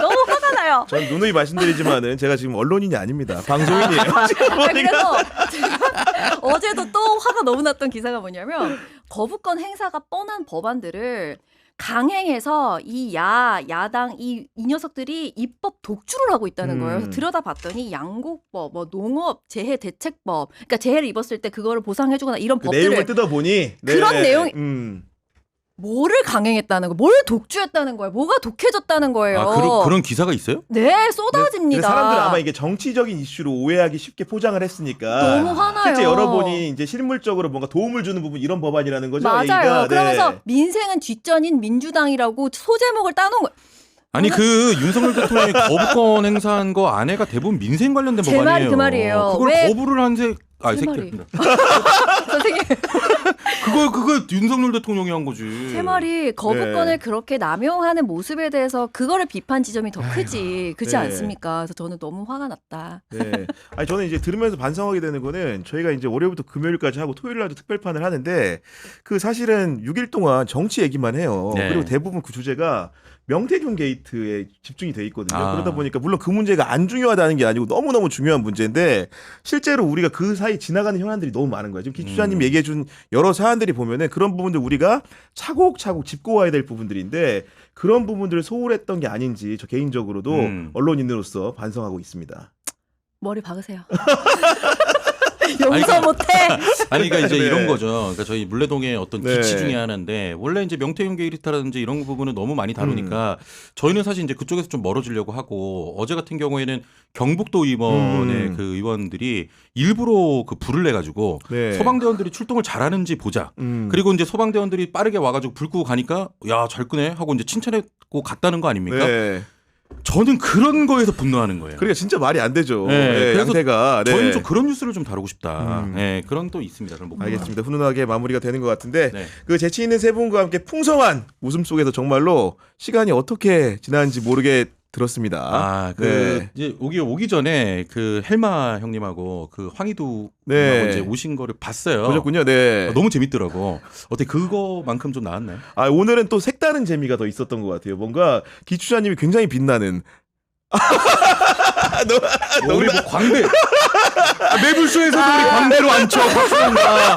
[SPEAKER 3] 너무 화가 나요.
[SPEAKER 1] 전 누누이 말씀드리지만은 제가 지금 언론인이 아닙니다. 방송인이에요. 지금
[SPEAKER 3] 아,
[SPEAKER 1] 보니까.
[SPEAKER 3] 그래서 제가 어제도 또 화가 너무 났던 기사가 뭐냐면 거부권 행사가 뻔한 법안들을 강행해서 이 야당 이 녀석들이 입법 독주를 하고 있다는 거예요. 그래서 들여다봤더니 양곡법, 뭐 농업 재해 대책법, 그러니까 재해를 입었을 때 그거를 보상해주거나 이런
[SPEAKER 1] 그
[SPEAKER 3] 법들을
[SPEAKER 1] 내용을 뜯어보니
[SPEAKER 3] 그런 내용이-
[SPEAKER 1] 음.
[SPEAKER 3] 뭐를 강행했다는 거, 뭘 독주했다는 거예요, 뭐가 독해졌다는 거예요.
[SPEAKER 2] 아 그런 기사가 있어요?
[SPEAKER 3] 네, 쏟아집니다.
[SPEAKER 1] 근데 사람들은 아마 이게 정치적인 이슈로 오해하기 쉽게 포장을 했으니까
[SPEAKER 3] 너무 화나요.
[SPEAKER 1] 실제 열어보니 이제 실물적으로 뭔가 도움을 주는 부분 이런 법안이라는 거죠.
[SPEAKER 3] 맞아요.
[SPEAKER 1] 얘기가. 네.
[SPEAKER 3] 그러면서 민생은 뒷전인 민주당이라고 소제목을 따놓은 거예요.
[SPEAKER 2] 아니 그 윤석열 대통령이 거부권 행사한 거 안에가 대부분 민생 관련된
[SPEAKER 3] 제
[SPEAKER 2] 법안이에요.
[SPEAKER 3] 말이 그 말이에요.
[SPEAKER 2] 그걸
[SPEAKER 3] 왜-
[SPEAKER 2] 거부를 한제
[SPEAKER 3] 제 말이.
[SPEAKER 2] 새끼.
[SPEAKER 3] 선생님,
[SPEAKER 2] 그걸 윤석열 대통령이 한 거지.
[SPEAKER 3] 제 말이 거부권을
[SPEAKER 1] 네.
[SPEAKER 3] 그렇게 남용하는 모습에 대해서 그거를 비판 지점이 더 크지, 그렇지
[SPEAKER 1] 네.
[SPEAKER 3] 않습니까? 그래서 저는 너무 화가 났다.
[SPEAKER 1] 네. 아니 저는 이제 들으면서 반성하게 되는 거는 저희가 이제 월요일부터 금요일까지 하고 토요일 날도 특별판을 하는데 그 사실은 6일 동안 정치 얘기만 해요.
[SPEAKER 2] 네.
[SPEAKER 1] 그리고 대부분 그 주제가 명태균 게이트에 집중이 돼 있거든요.
[SPEAKER 2] 아.
[SPEAKER 1] 그러다 보니까 물론 그 문제가 안 중요하다는 게 아니고 너무너무 중요한 문제인데 실제로 우리가 그 사이 지나가는 현안들이 너무 많은 거예요. 지금 기초자님 얘기해준 여러 사안들이 보면은 그런 부분들 우리가 차곡차곡 짚고 와야 될 부분들인데 그런 부분들을 소홀했던 게 아닌지 저 개인적으로도 언론인으로서 반성하고 있습니다.
[SPEAKER 3] 머리 박으세요. 용서 못해.
[SPEAKER 2] 아니 그러니까 이제
[SPEAKER 1] 네.
[SPEAKER 2] 이런 거죠. 그러니까 저희 물레동의 어떤
[SPEAKER 1] 네.
[SPEAKER 2] 기치 중에 하나인데 원래 이제 명태균 게이트라든지 이런 부분은 너무 많이 다루니까 저희는 사실 이제 그쪽에서 좀 멀어지려고 하고 어제 같은 경우에는 경북도 의원의 그 의원들이 일부러 그 불을 내 가지고
[SPEAKER 1] 네.
[SPEAKER 2] 소방대원들이 출동을 잘하는지 보자. 그리고 이제 소방대원들이 빠르게 와가지고 불 끄고 가니까 야 잘 끄네 하고 이제 칭찬했고 갔다는 거 아닙니까?
[SPEAKER 1] 네.
[SPEAKER 2] 저는 그런 거에서 분노하는 거예요.
[SPEAKER 1] 그러니까 진짜 말이 안 되죠.
[SPEAKER 2] 네,
[SPEAKER 1] 네,
[SPEAKER 2] 그래서
[SPEAKER 1] 양태가. 네.
[SPEAKER 2] 저희는 좀 그런 뉴스를 좀 다루고 싶다. 네, 그런 또 있습니다. 그런 부분.
[SPEAKER 1] 알겠습니다. 훈훈하게 마무리가 되는 것 같은데
[SPEAKER 2] 네.
[SPEAKER 1] 그 재치 있는 세 분과 함께 풍성한 웃음 속에서 정말로 시간이 어떻게 지나는지 모르게 들었습니다.
[SPEAKER 2] 아, 그
[SPEAKER 1] 네.
[SPEAKER 2] 이제 오기 전에 그 헬마 형님하고 그 황희두
[SPEAKER 1] 네.
[SPEAKER 2] 형하고 이제 오신 거를 봤어요.
[SPEAKER 1] 보셨군요. 네.
[SPEAKER 2] 너무 재밌더라고. 어때 그거만큼 좀 나왔나요?
[SPEAKER 1] 아, 오늘은 또 색다른 재미가 더 있었던 것 같아요. 뭔가 기추자님이 굉장히 빛나는.
[SPEAKER 2] 우리 뭐 광대 매불쇼에서도 우리 광대로 앉혀 박수한다.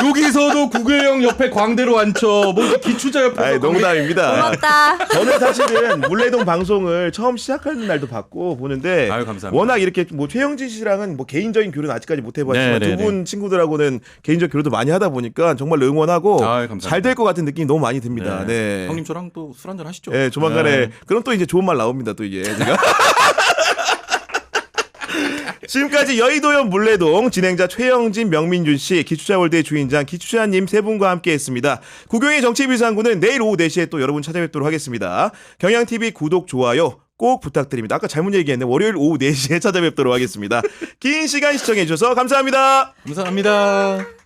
[SPEAKER 2] 여기서도 구교영 옆에 광대로 앉혀. 뭐 기추자 옆에.
[SPEAKER 1] 아이, 농담입니다.
[SPEAKER 3] 고맙다.
[SPEAKER 1] 저는 사실은 물레동 방송을 처음 시작하는 날도 봤고 보는데
[SPEAKER 2] 아유, 감사합니다.
[SPEAKER 1] 워낙 이렇게 뭐 최영진 씨랑은 뭐 개인적인 교류는 아직까지 못 해봤지만
[SPEAKER 2] 네,
[SPEAKER 1] 두 분 친구들하고는 개인적 교류도 많이 하다 보니까 정말 응원하고
[SPEAKER 2] 아유, 감사합니다.
[SPEAKER 1] 잘 될 것 같은 느낌이 너무 많이 듭니다. 네.
[SPEAKER 2] 형님 저랑 또 술 한잔 하시죠.
[SPEAKER 1] 네, 조만간에
[SPEAKER 2] 네.
[SPEAKER 1] 그럼 또 이제 좋은 말 나옵니다. 또 이게 제가. 지금까지 여의도연 물레동 진행자 최영진, 명민준 씨, 기추자월드의 주인장 기추자님 세 분과 함께했습니다. 구경의 정치비상구는 내일 오후 4시에 또 여러분 찾아뵙도록 하겠습니다. 경향TV 구독, 좋아요 꼭 부탁드립니다. 아까 잘못 얘기했네. 월요일 오후 4시에 찾아뵙도록 하겠습니다. 긴 시간 시청해주셔서 감사합니다.
[SPEAKER 2] 감사합니다.